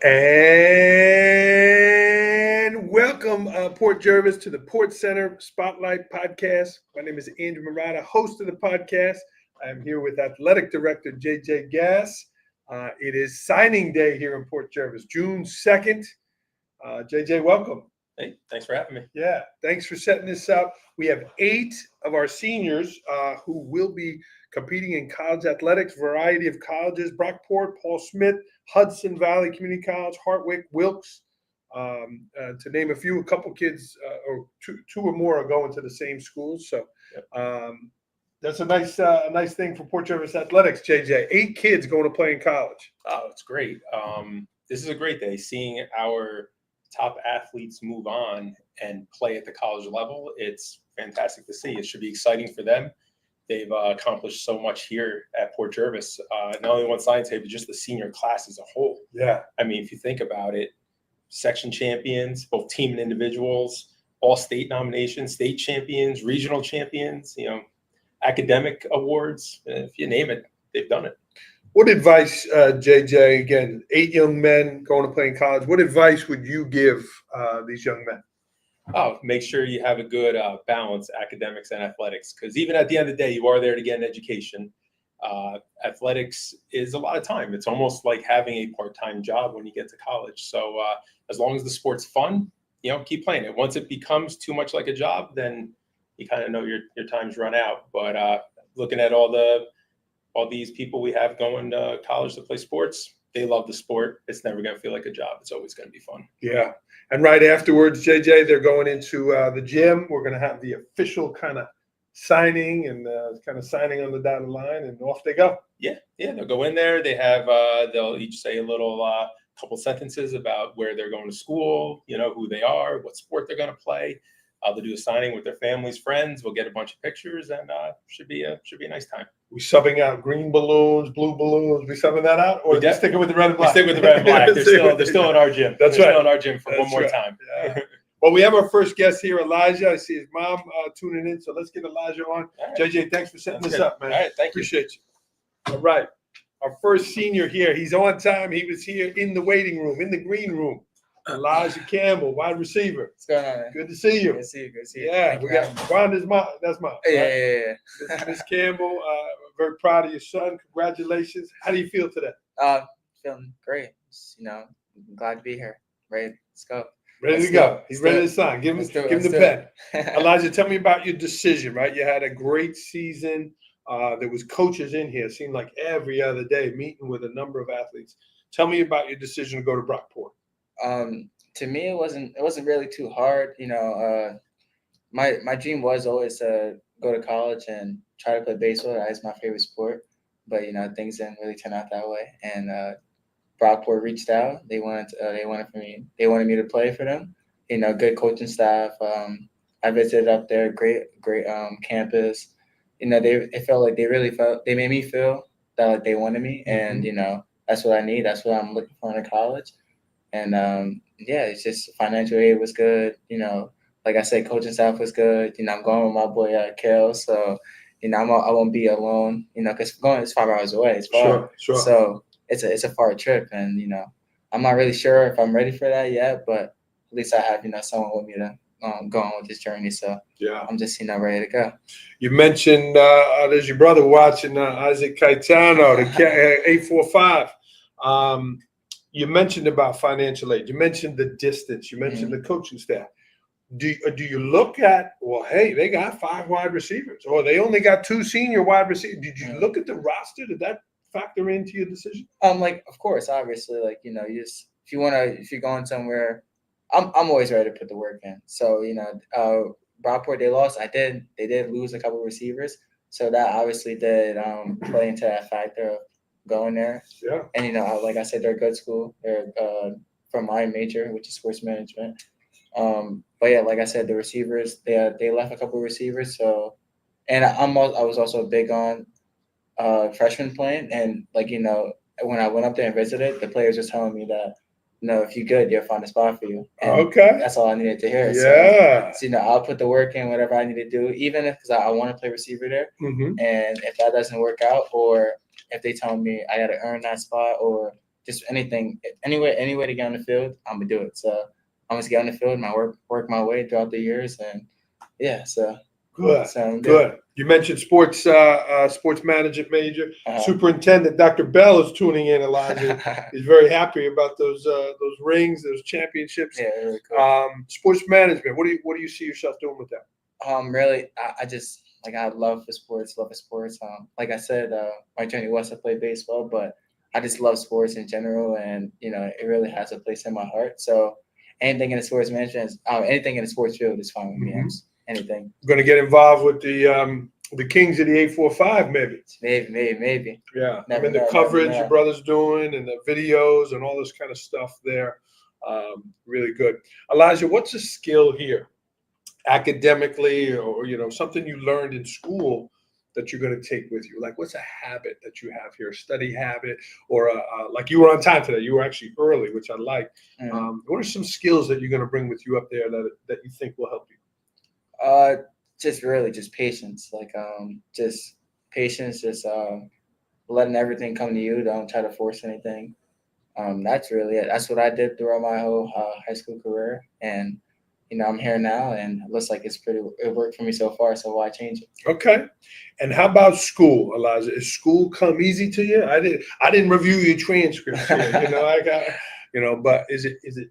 And welcome, Port Jervis, to the Port Center Spotlight Podcast. My name is Andrew Murata, host of the podcast. I am here with Athletic Director JJ Gass. It is signing day here in Port Jervis, June 2nd. JJ, welcome. Hey, thanks for having me. Yeah, thanks for setting this up. We have 8 of our seniors who will be competing in college athletics, variety of colleges: Brockport, Paul Smith, Hudson Valley Community College, Hartwick, Wilkes, to name a few. A couple kids, or two or more, are going to the same schools. So that's a nice thing for Port Jervis athletics. JJ, 8 kids going to play in college. Oh, it's great. This is a great day. Seeing our top athletes move on and play at the college level, it's fantastic to see. It should be exciting for them. They've accomplished so much here at Port Jervis, not only one science day, but just the senior class as a whole. Yeah. I mean, if you think about it, section champions, both team and individuals, all state nominations, state champions, regional champions, academic awards, if you name it, they've done it. What advice, JJ, again, 8 young men going to play in college, what advice would you give these young men? Oh, make sure you have a good balance, academics and athletics, because even at the end of the day, you are there to get an education. Athletics is a lot of time. It's almost like having a part-time job when you get to college. So as long as the sport's fun, keep playing it. Once it becomes too much like a job, then you kind of know your time's run out. But looking at all these people we have going to college to play sports, they love the sport. It's never going to feel like a job. It's always going to be fun. Yeah. And right afterwards, JJ, they're going into the gym. We're going to have the official kind of signing and kind of signing on the dotted line, and off they go. Yeah. They'll go in there. They have they'll each say a little couple sentences about where they're going to school, who they are, what sport they're going to play. They'll do a signing with their families, friends. We'll get a bunch of pictures, and should be a nice time. We subbing out green balloons, blue balloons. We subbing that out, or just sticking with the red and black? We stick with the red and black. They're still in our gym. That's They're right. Still in our gym for one more right. time. Yeah. Well, we have our first guest here, Elijah. I see his mom tuning in, so let's get Elijah on. Right. JJ, thanks for setting this up, man. All right, thank you. Appreciate you. All right, our first senior here. He's on time. He was here in the waiting room, in the green room. Elijah Campbell, wide receiver. What's going on, man? Good to see you. Good to see you. Good to see you. Yeah, we got Wanda's mom. That's mom. Yeah. Miss Campbell, very proud of your son. Congratulations. How do you feel today? Feeling great. I'm glad to be here. Ready? Let's go. Ready to go. He's ready to sign. Give him the pen. Elijah, tell me about your decision, right? You had a great season. There was coaches in here. It seemed like every other day meeting with a number of athletes. Tell me about your decision to go to Brockport. To me, it wasn't really too hard. My dream was always to go to college and try to play baseball. That's my favorite sport. But things didn't really turn out that way. And Brockport reached out. They wanted me to play for them. Good coaching staff. I visited up there. Great campus. It felt like they made me feel that like they wanted me, and that's what I need. That's what I'm looking for in college. And it's just financial aid was good. Like I said, coaching staff was good. I'm going with my boy Carroll, so I won't be alone. Because going it's 5 hours away. It's far. Sure. So it's a far trip, and I'm not really sure if I'm ready for that yet. But at least I have someone with me to go on with this journey. So yeah, I'm just ready to go. You mentioned there's your brother watching, Isaac Caetano, the 845. You mentioned about financial aid. You mentioned the distance. You mentioned the coaching staff. Do you look at, well, hey, they got 5 wide receivers, or they only got 2 senior wide receivers? Did you look at the roster? Did that factor into your decision? Of course, obviously, if you're going somewhere, I'm always ready to put the work in. So Brockport, they lost. They did lose a couple of receivers, so that obviously did play into that factor of going there. Yeah. And like I said, they're a good school. They're from my major, which is sports management. But yeah, like I said, the receivers, they left a couple of receivers. So, and I was also big on freshmen playing, and when I went up there and visited, the players were telling me that if you're good, you'll find a spot for you. And okay. That's all I needed to hear. Yeah. So I'll put the work in, whatever I need to do, even if because I want to play receiver there. Mm-hmm. And if that doesn't work out, or if they tell me I got to earn that spot, or just anything, any way to get on the field, I'm gonna do it. So I'm just get on the field and work my way throughout the years, and yeah, so Good. so Good. You mentioned sports management major. Uh, Superintendent Dr. Bell is tuning in, Elijah. He's very happy about those rings, those championships. yeah, really cool. Sports management. What do you see yourself doing with that? Really, I just like I love for sports. Like I said, my journey was to play baseball, but I just love sports in general, and it really has a place in my heart. So anything in the sports management, anything in the sports field is fine with me. Anything. Going to get involved with the Kings of the 845, maybe. Maybe. Yeah, Never the know, coverage never know. your brother's doing and the videos and all this kind of stuff there. Really good. Elijah, what's a skill here, academically, or something you learned in school that you're going to take with you? Like, what's a habit that you have here, a study habit, or like you were on time today? You were actually early, which I like. What are some skills that you're going to bring with you up there that you think will help you? Just patience. Like just patience. Just letting everything come to you. Don't try to force anything. That's really it. That's what I did throughout my whole high school career, and I'm here now, and it looks like it worked for me so far. So why change it? Okay. And how about school, Elijah? Is school come easy to you? I didn't review your transcripts here. I got. But is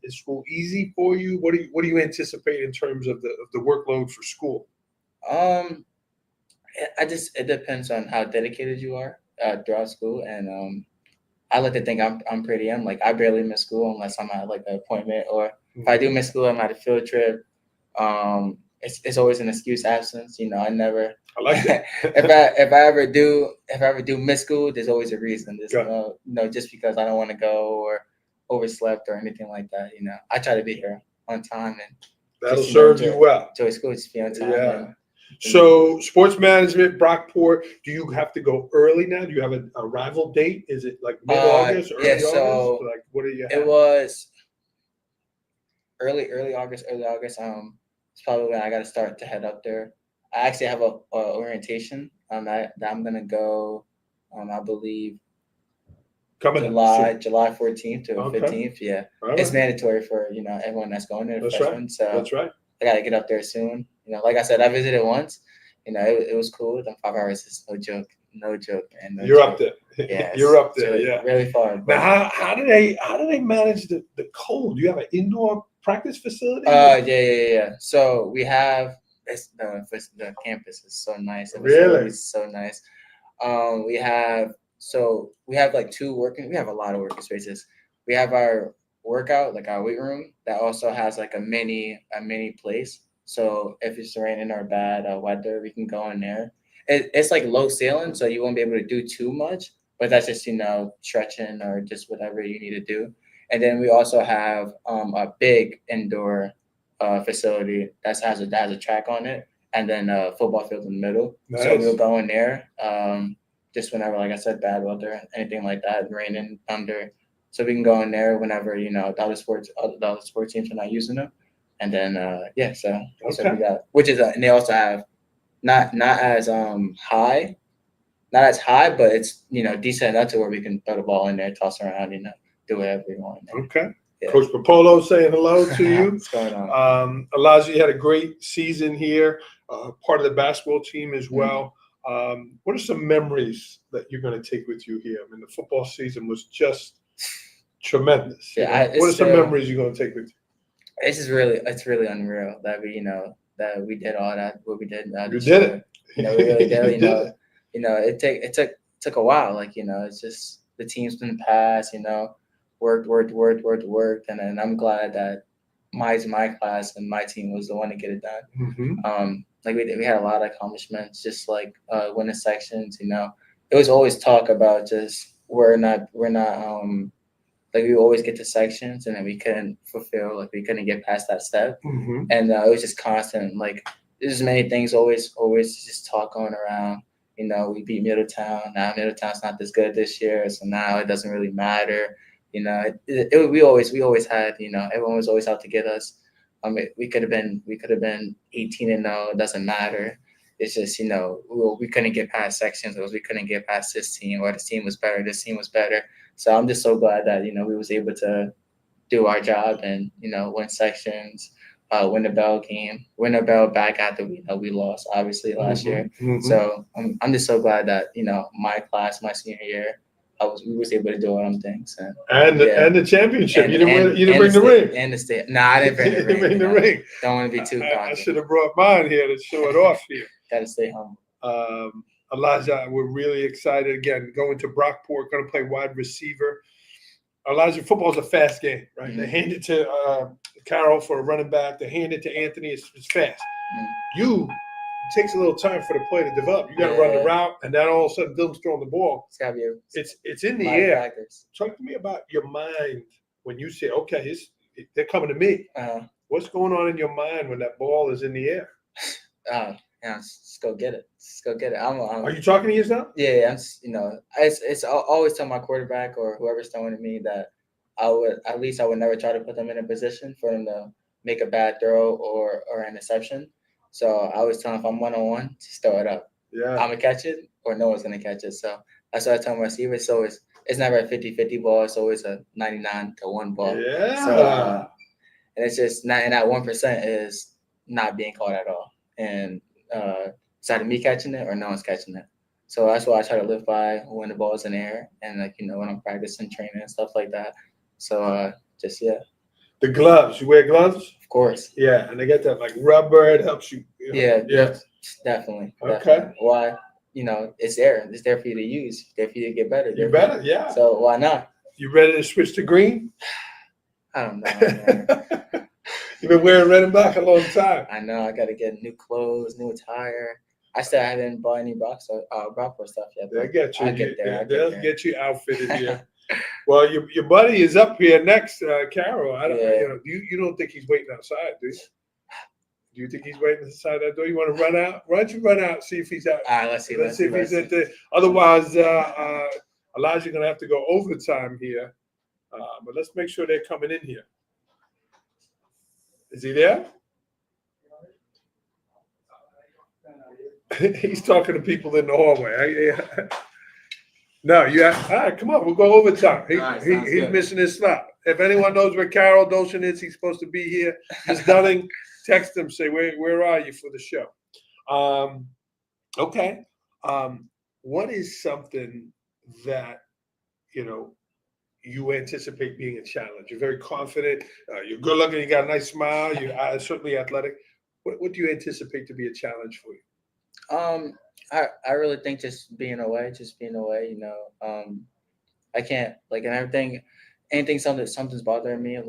school easy for you? What do you anticipate in terms of the workload for school? It depends on how dedicated you are throughout school, and I like to think I'm pretty. I'm like I barely miss school unless I'm at like an appointment, or if I do miss school, I'm at a field trip. It's always an excuse absence. I never. I like it. if I ever do miss school, there's always a reason. There's just because I don't want to go or overslept or anything like that. I try to be here on time, and that'll serve you well. Enjoy school, just be on time. Yeah. So sports management, Brockport. Do you have to go early now? Do you have a arrival date? Is it like mid-August, early August? So like what do you have? It was early August. It's probably when I got to start to head up there. I actually have a orientation that I'm gonna go. I believe July 14th to 15th. Yeah, it's mandatory for everyone that's going there. That's freshmen, right. So that's right. I gotta get up there soon. Like I said, I visited once. It was cool. The 5 hours is no joke. And you're up there. Yeah, you're up there. Really, yeah, really far. Now, how do they manage the cold? Do you have an indoor practice facility? Yeah. So we have the campus is so nice. The really, is so nice. We have like we have a lot of working spaces. We have our workout, like our weight room, that also has like a mini place. So if it's raining or bad weather, we can go in there. It's like low ceiling, so you won't be able to do too much, but that's just stretching or just whatever you need to do. And then we also have a big indoor facility that has a track on it, and then a football field in the middle. Nice. So we'll go in there just whenever, like I said, bad weather, anything like that, raining, thunder. So we can go in there whenever the other sports teams are not using them, and then so we got, which is and they also have not as high, but it's decent enough to where we can throw the ball in there, toss around, do whatever we want. Okay. Yeah. Coach Popolo saying hello to you. What's going on? Elijah, you had a great season here, part of the basketball team as well. What are some memories that you're going to take with you here? I mean, the football season was just tremendous. Yeah, what are some memories you're going to take with you? It's really unreal that we did all that, what we did. You did it. We really did. It took a while. Like, it's just the teams in the past, worked. And then I'm glad that my class and my team was the one to get it done. Like we had a lot of accomplishments, just like winning sections, it was always talk about just we're not like we always get to sections and then we couldn't fulfill, like we couldn't get past that step. And it was just constant, like there's many things always just talk going around. We beat Middletown. Now Middletown's not this good this year, so now it doesn't really matter. We always had, everyone was always out to get us. We could have been 18-0. It doesn't matter. it's just, we couldn't get past sections, or we couldn't get past this team, or this team was better, this team was better. So I'm just so glad that, we was able to do our job and, win sections, win the bell game, win the bell back after we lost, obviously, last year. So I'm just so glad that, my class, my senior year, we was able to do all them things. And the championship. You didn't bring the ring. And the state. No, I didn't bring the ring. You didn't bring the ring. Don't want to be too cocky. I should have brought mine here to show it off here. Got to stay home. Elijah, we're really excited. Again, going to Brockport, going to play wide receiver. Elijah, football's a fast game, right? Mm-hmm. They hand it to Carroll for a running back. They hand it to Anthony. It's fast. It takes a little time for the play to develop. You got to run the route, and then all of a sudden, Dylan's throwing the ball. It's got to be it's in the air. Practice. Talk to me about your mind when you say, okay, they're coming to me. What's going on in your mind when that ball is in the air? Just go get it. Just go get it. Are you talking to yourself? Yeah, it's always tell my quarterback or whoever's throwing to me that I would never try to put them in a position for them to make a bad throw or an interception. So I always tell them, if I'm one-on-one, just throw it up. Yeah. I'm going to catch it or no one's going to catch it. So that's what I tell my receivers. So it's never a 50-50 ball. It's always a 99-1 ball. Yeah. So, and it's just not, and that 1% is not being caught at all. And it's either me catching it or no one's catching it. So that's what I try to live by when the ball's in the air and when I'm practicing training and stuff like that. So The gloves, you wear gloves? Of course. Yeah, and they get that rubber, it helps you. Yeah, definitely. Okay. Why? It's there. It's there for you to use. It's there for you to get better. You better, yeah. So why not? You ready to switch to green? I don't know. You've been wearing red and black a long time. I know. I got to get new clothes, new attire. I still haven't bought any Brockport stuff yet. They'll get you. I'll get there. They'll get you outfitted here. Well, your buddy is up here next, Carroll. You don't think he's waiting outside, do you? Do you think he's waiting outside that door? You want to run out? Why don't you run out, see if he's out? All right, let's see if he's at the. Otherwise, Elijah's going to have to go overtime here. But let's make sure they're coming in here. Is he there? He's talking to people in the hallway. No, all right, come on, we'll go overtime. He's missing his slot. If anyone knows where Carroll Dolshun is, he's supposed to be here. Ms. Dunning, text him, say, where are you for the show? Okay. What is something that, you anticipate being a challenge? You're very confident. You're good looking. You got a nice smile. You're certainly athletic. What do you anticipate to be a challenge for you? I really think just being away. I can't and everything something's bothering me. I'm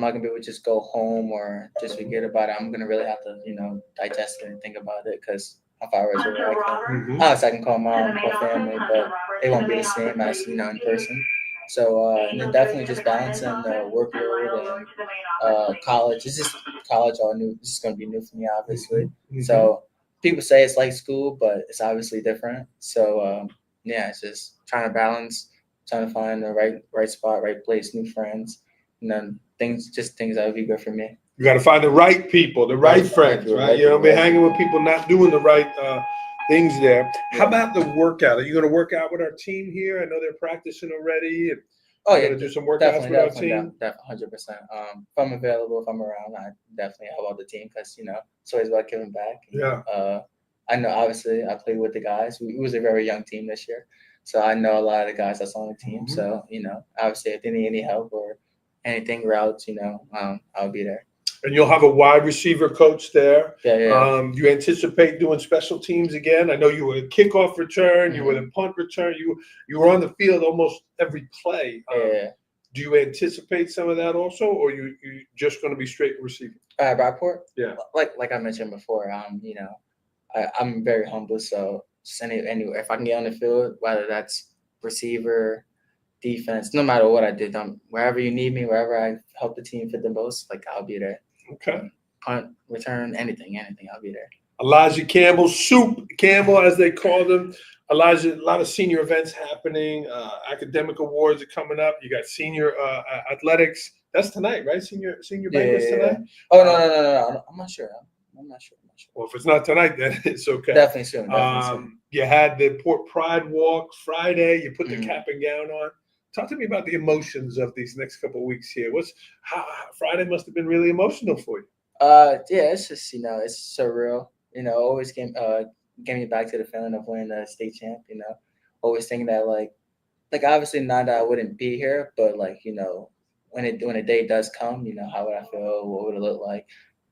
not gonna be able to just go home or just forget about it. I'm gonna really have to digest it and think about it because if I was away, I can call mom, call family, but it won't be the same as in person. So and then definitely just balancing the workload and college. It's just college all new. This is gonna be new for me, obviously. So people say it's like school, but it's obviously different. So it's just trying to balance, trying to find the right spot, right place, new friends, and then things that would be good for me. You got to find the right people, the right friends, right? You don't be hanging with people not doing the right things there. How about the workout? Are you going to work out with our team here? I know they're practicing already. Going to do some workouts with our team. Definitely, 100%. If I'm available, if I'm around, I definitely help out the team because it's always about giving back. Yeah. I know. Obviously, I played with the guys. We was a very young team this year, so I know a lot of the guys that's on the team. So obviously, if they need any help or anything routes, I'll be there. And you'll have a wide receiver coach there. Yeah. Do you anticipate doing special teams again? I know you were a kickoff return, you were the punt return, you were on the field almost every play. Do you anticipate some of that also, or you just going to be straight receiver? Brockport? Yeah. Like I mentioned before, I'm very humble, so just anywhere if I can get on the field, whether that's receiver, defense, no matter what I did, wherever you need me, wherever I help the team fit the most, I'll be there. Okay. Punt, return, anything, I'll be there. Elijah Campbell, Soup Campbell, as they called him. Elijah, a lot of senior events happening. Academic awards are coming up. You got senior athletics. That's tonight, right? Senior Bengals tonight. Oh no! I'm not sure. I'm not sure. Well, if it's not tonight, then it's okay. Definitely soon. You had the Port Pride walk Friday. You put the Mhm. cap and gown on. Talk to me about the emotions of these next couple of weeks here. Friday must have been really emotional for you. Yeah, it's just it's surreal. Always get me back to the feeling of winning the state champ. Always thinking that like obviously not that I wouldn't be here, but like when the day does come, how would I feel? What would it look like?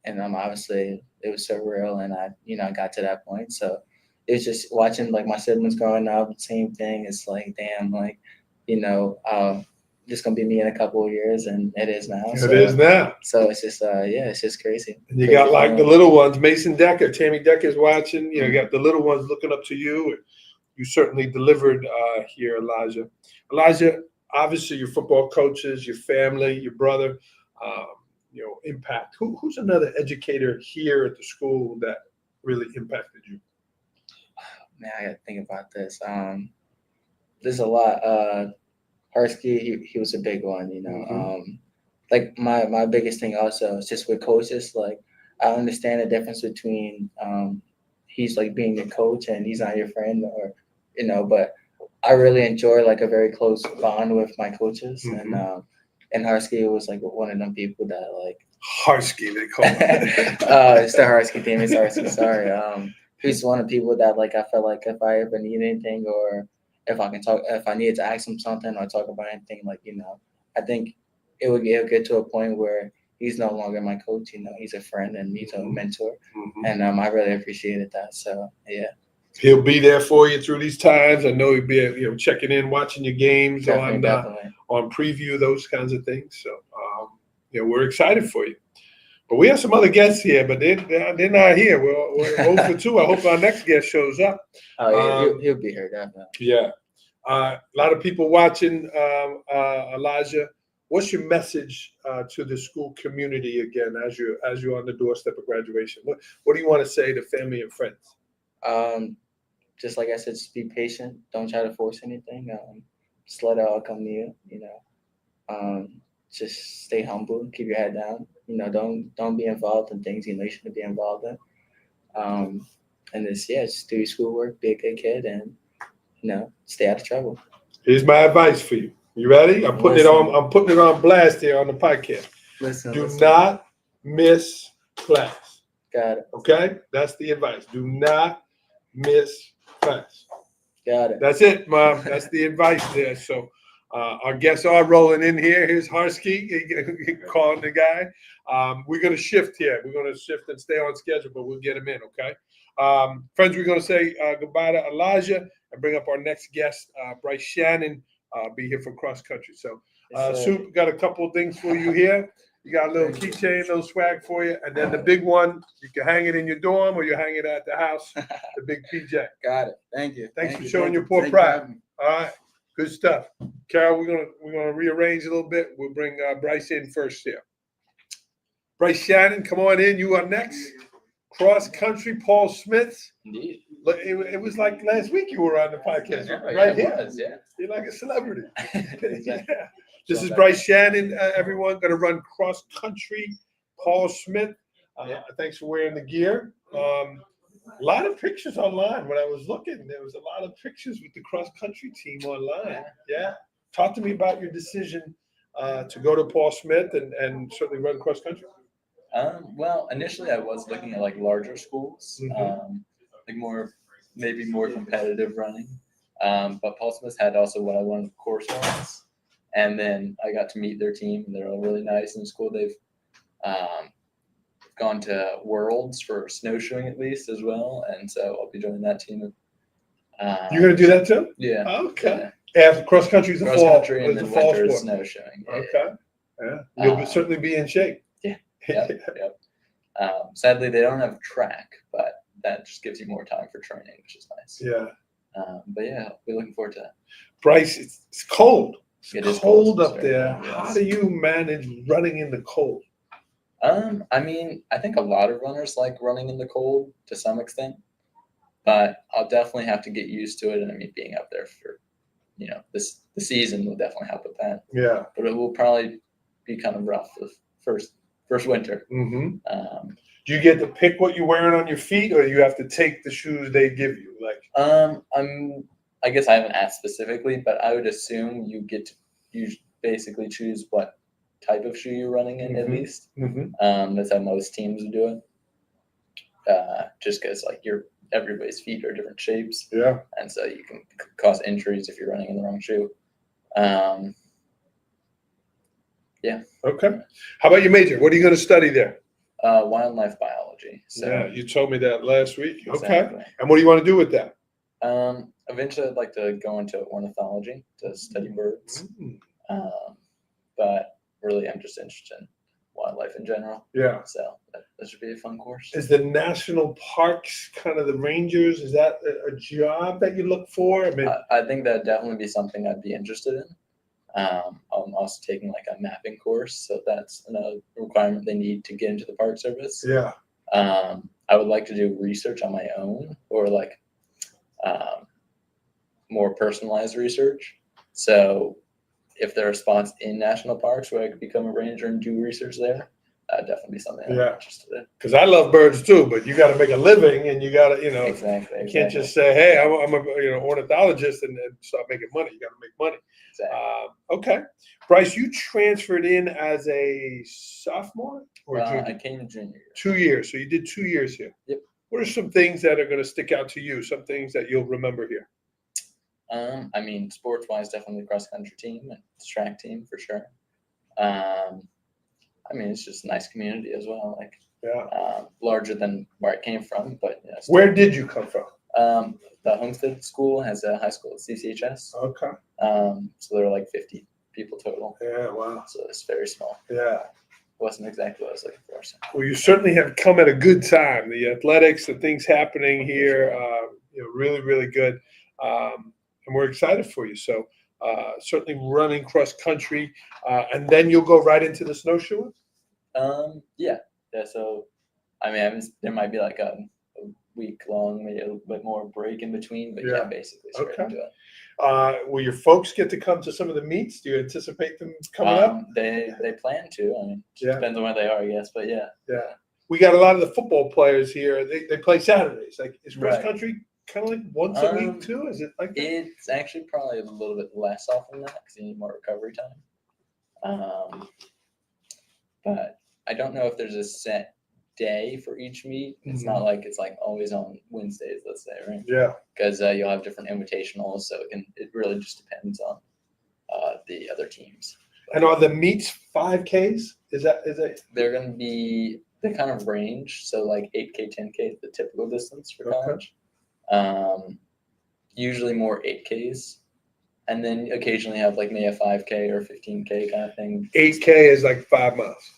And obviously it was surreal, and I got to that point. So it was just watching like my siblings growing up, same thing. It's like damn, like just gonna be me in a couple of years, and it is now. It is now. So it's just it's just crazy. And you Crazy got like the feeling. little ones, Mason Decker, Tammy Decker's watching. You Mhm. got the little ones looking up to you. And you certainly delivered here, Elijah. Elijah, obviously your football coaches, your family, your brother, impact. Who's another educator here at the school that really impacted you? Man, I gotta think about this. There's a lot. Harsky, he was a big one. Like my biggest thing also is just with coaches. Like I understand the difference between he's like being your coach and he's not your friend, or but I really enjoy like a very close bond with my coaches, and Harsky was like one of them people that like Harsky, they call him. it's the Harsky team. It's Harsky. Sorry. He's one of the people that like I felt like if I ever need anything, or if I needed to ask him something or talk about anything, like I think it would get to a point where he's no longer my coach. He's a friend and he's a mentor, and I really appreciated that. So yeah. He'll be there for you through these times. I know he'll be checking in, watching your games Definitely. on preview, those kinds of things. So we're excited for you. But we have some other guests here, but they're not here. We're 0 for 2. I hope our next guest shows up. Oh yeah, he'll be here definitely. Yeah. A lot of people watching, Elijah. What's your message to the school community again as you're on the doorstep of graduation? What do you want to say to family and friends? Just like I said, just be patient. Don't try to force anything. Just let it all come to you. Just stay humble. Keep your head down. Don't be involved in things you shouldn't be involved in. And just do your schoolwork. Be a good kid, and stay out of trouble. Here's my advice for you. You ready? I'm putting it on blast here on the podcast. Do not miss class. Got it. Okay? That's the advice. Do not miss class. Got it. That's it, Mom. That's the advice there. So our guests are rolling in here. Here's Harsky calling the guy. We're going to shift here. We're going to shift and stay on schedule, but we'll get him in, okay? Friends, we're going to say goodbye to Elijah and bring up our next guest, Bryce Shannon, be here for cross country. So, Soup, got a couple of things for you here. You got a little keychain, little swag for you. And then the big one, you can hang it in your dorm or you hang it at the house, the big PJ. Got it. Thank you. Thanks for showing your Port Pride. All right. Good stuff. Carroll, we're gonna rearrange a little bit. We'll bring Bryce in first here. Bryce Shannon, come on in. You are next. Cross country, Paul Smith. Indeed. It was like last week you were on the podcast, here. You're like a celebrity. Yeah. This is Bryce Shannon, everyone. Going to run cross country. Paul Smith. Thanks for wearing the gear. A lot of pictures online. When I was looking, there was a lot of pictures with the cross country team online. Yeah. Talk to me about your decision to go to Paul Smith and certainly run cross country. Well, initially I was looking at like larger schools, like maybe more competitive running. But Paul Smith had also what I wanted course runs. And then I got to meet their team, and they're all really nice in school. They've gone to Worlds for snowshoeing at least as well, and so I'll be joining that team. You're going to do that too? Yeah. Okay. Yeah, cross country is a fall. Country and then winter is snowshoeing. Okay. Yeah. You'll certainly be in shape. Yeah. Yep. Sadly, they don't have track, but that just gives you more time for training, which is nice. Yeah. But yeah, I'll be looking forward to that. Bryce, it's cold. It's cold up there. Yes. How do you manage running in the cold? I mean, I think a lot of runners like running in the cold to some extent, but I'll definitely have to get used to it. And I mean, being up there for, the season will definitely help with that. Yeah. But it will probably be kind of rough the first winter. Mm-hmm. Do you get to pick what you're wearing on your feet, or you have to take the shoes they give you? Like, I guess I haven't asked specifically, but I would assume you basically choose what type of shoe you're running in at least. That's how most teams would do it. Just because like everybody's feet are different shapes. Yeah. And so you can cause injuries if you're running in the wrong shoe. Yeah. Okay. How about your major? What are you going to study there? Wildlife biology. So, yeah, you told me that last week. Exactly. Okay. And what do you want to do with that? Eventually, I'd like to go into ornithology to study birds. Mm. But really, I'm just interested in wildlife in general. Yeah. So that should be a fun course. Is the national parks kind of the rangers? Is that a job that you look for? I mean, I think that'd definitely be something I'd be interested in. I'm also taking like a mapping course, so that's another requirement they need to get into the Park Service. yeah. I would like to do research on my own, or like more personalized research. So if there are spots in national parks where I could become a ranger and do research there, that'd definitely be something I'm interested in. Because I love birds too, but you got to make a living, and you got to, Exactly. you can't just say, "Hey, I'm a ornithologist," and start making money. You got to make money. Exactly. Okay, Bryce, you transferred in as a sophomore or I junior? came junior year. 2 years. So you did 2 years here. Yep. What are some things that are going to stick out to you? Some things that you'll remember here? I mean, sports-wise, definitely cross country team and track team for sure. I mean, it's just a nice community as well. Like, Yeah. larger than where I came from, but still. Where did you come from? The Homestead School has a high school at CCHS. Okay. So there are like 50 people total. Yeah. Wow. So it's very small. Yeah. Wasn't exactly what I was looking for. So. Well, you certainly have come at a good time. The athletics, the things happening here, really, really good. And we're excited for you. So certainly running cross country, and then you'll go right into the snowshoeing. Yeah. So, I mean, there might be like a week long, maybe a little bit more break in between, but yeah basically straight into it. Will your folks get to come to some of the meets? Do you anticipate them coming up? They plan to. I mean, it depends on where they are, I guess. But yeah. Yeah. We got a lot of the football players here. They play Saturdays. Like, is cross Right. country kind of like once a week too? Is it like that? It's actually probably a little bit less often than that because you need more recovery time. But I don't know if there's a set day for each meet. It's not like it's like always on Wednesdays, let's say, right? Yeah. Because you'll have different invitationals, so it really just depends on the other teams. And are the meets 5Ks? Is that They're going to be they kind of range, so like 8K, 10K is the typical distance for college. Usually more 8Ks, and then occasionally have like maybe a 5K or 15K kind of thing. 8K is like 5 miles.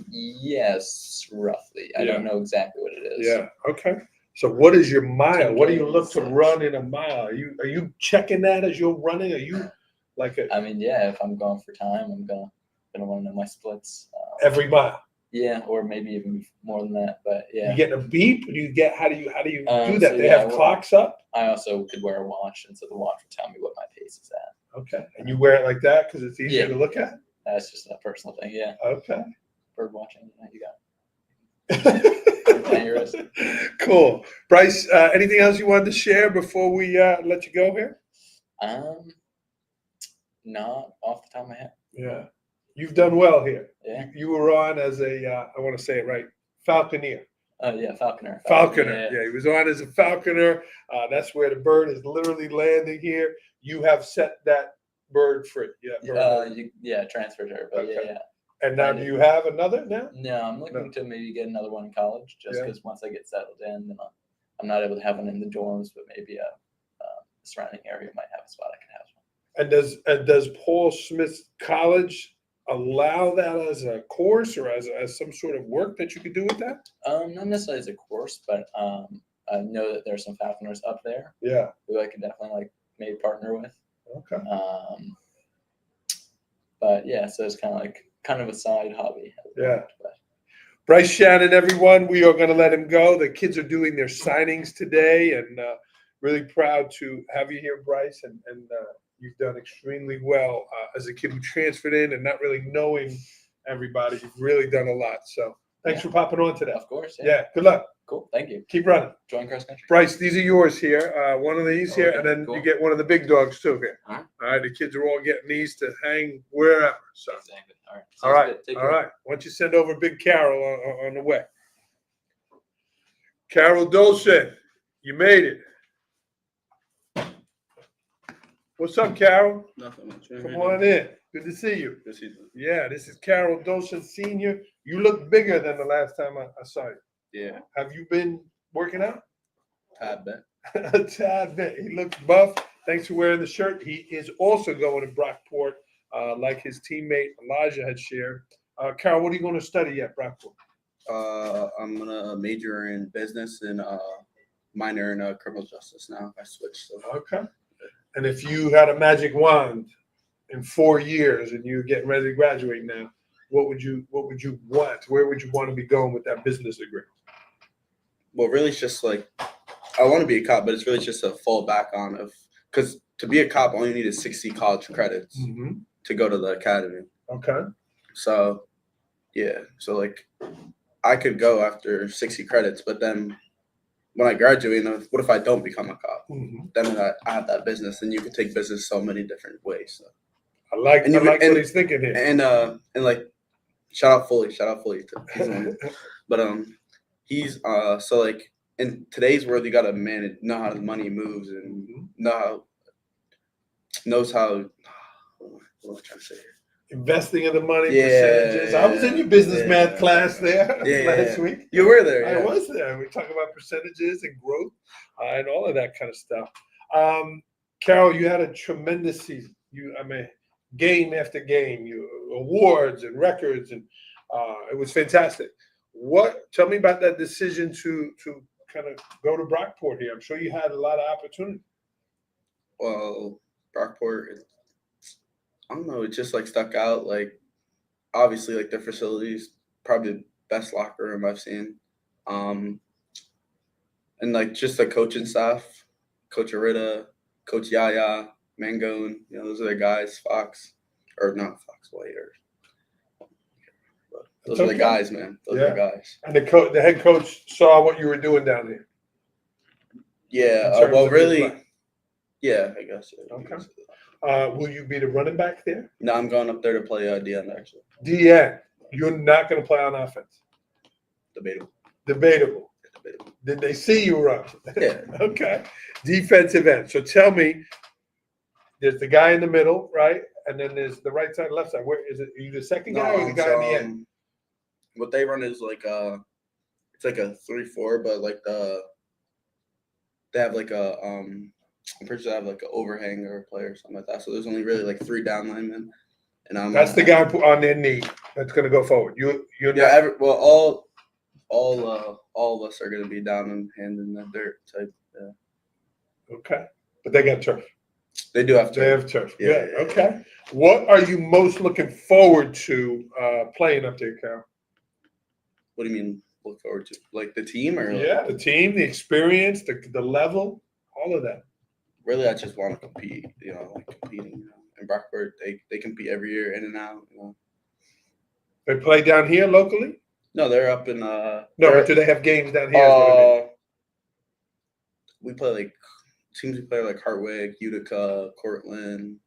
Yes, roughly. I don't know exactly what it is. Yeah. Okay. So what is your mile? What do you 10K look to is- run in a mile? Are you checking that as you're running? Are you like I mean, yeah, if I'm going for time, I'm gonna want to know my splits. every mile? Yeah, or maybe even more than that. But yeah, You getting a beep? Or do you get how do you do that? So They yeah, have well- clocks up. I also could wear a watch, and so the watch would tell me what my pace is at. Okay. And you wear it like that because it's easier Yeah. to look at. That's just a personal thing. Yeah, Okay. bird watching. You got your wrist. Cool. Bryce, anything else you wanted to share before we let you go here? Not off the top of my head. Yeah. You've done well here. Yeah. You were on as a, I want to say it right, falconer. Yeah, falconer. Falconer. Yeah, he was on as a falconer. That's where the bird is literally landing here. You have set that bird free. Yeah. Transferred her, but Okay. yeah. And now do you have another now? No, I'm looking to maybe get another one in college, just because once I get settled in, then I'm not able to have one in the dorms, but maybe a surrounding area might have a spot I can have one. And does Paul Smith College allow that as a course or as some sort of work that you could do with that? Not necessarily as a course, but I know that there's some falconers up there Yeah. who I could definitely maybe partner with. Okay. But yeah, so it's kind of a side hobby. Yeah. But Bryce Shannon, everyone, we are going to let him go. The kids are doing their signings today, and really proud to have you here, Bryce. And you've done extremely well as a kid who transferred in and not really knowing everybody. You've really done a lot. So Thanks for popping on today. Of course. Yeah, good luck. Cool. Thank you. Keep running. Join cross country. Bryce, these are yours here. One of these here, Okay, and then cool. you get one of the big dogs too here. All right. All right, the kids are all getting these to hang wherever. So, Exactly. All right. all Sounds right, good. Take all care. right. Why don't you send over Big Carroll on the way? Carroll Dolshun, you made it. What's up, Carroll? Nothing much. Come on in. Good to see you. This season. Yeah, this is Carroll Dolshun Senior. You look bigger than the last time I saw you. Yeah, Have you been working out? tad bit. A tad bit. He looks buff. Thanks for wearing the shirt. He is also going to Brockport, like his teammate Elijah had shared. Carroll, what are you going to study at Brockport? I'm gonna major in business and minor in criminal justice now. I switched. So. Okay. And if you had a magic wand in 4 years and you're getting ready to graduate now, what would you want? Where would you want to be going with that business degree? Well, really, it's just like I want to be a cop, but it's really just a fall back on because to be a cop, all you need is 60 college credits to go to the academy. Okay. So, yeah, so like I could go after 60 credits, but then when I graduate, what if I don't become a cop? Then I have that business, and you can take business so many different ways. So. I like And what he's thinking here. And like shout out Foley to he's one. But he's so like in today's world you gotta know how the money moves and knows how what am I trying to say here? Investing in the money, Yeah, percentages. I was in your business math class there last week. You were there. I Yeah. was there. We talk about percentages and growth and all of that kind of stuff. Carroll, you had a tremendous season. Game after game, awards and records, and it was fantastic. Tell me about that decision to kind of go to Brockport here? I'm sure you had a lot of opportunity. Well, Brockport, I don't know. It just like stuck out. Like obviously, like their facilities, probably the best locker room I've seen. And like just the coaching staff, Coach Arita, Coach Yaya, Mangone, those are the guys. Fox, or not Fox White, those are the guys, man. Those are the guys. And the head coach saw what you were doing down there. Yeah. In terms Well, of your really. play. Yeah, I guess. Yeah, Okay. Will you be the running back there? No, I'm going up there to play DN actually. DN. You're not going to play on offense. Debatable. Debatable. Did they see you run? Yeah. Okay. Defensive end. So tell me, there's the guy in the middle, right? And then there's the right side, left side. Where is it? Are you the second guy or the guy in the end? What they run is like it's like a 3-4, but like they have like I'm pretty sure they have like an overhang or a play or something like that. So there's only really like 3 down linemen, and That's the guy on their knee that's going to go forward. You're yeah. All of us are going to be down and hand in the dirt type. Yeah. Okay, but they got turf. They do have turf. They have turf. Yeah. Okay. What are you most looking forward to playing up there, Carroll? What do you mean look forward to? Like the team or? Yeah, the team, the experience, the level, all of that. Really, I just want to compete. Like competing. In Brockport, they compete every year, in and out. They play down here locally? No, they're up in. No, but do they have games down here? Is what I mean. We play like teams. We play like Hartwick, Utica, Cortland,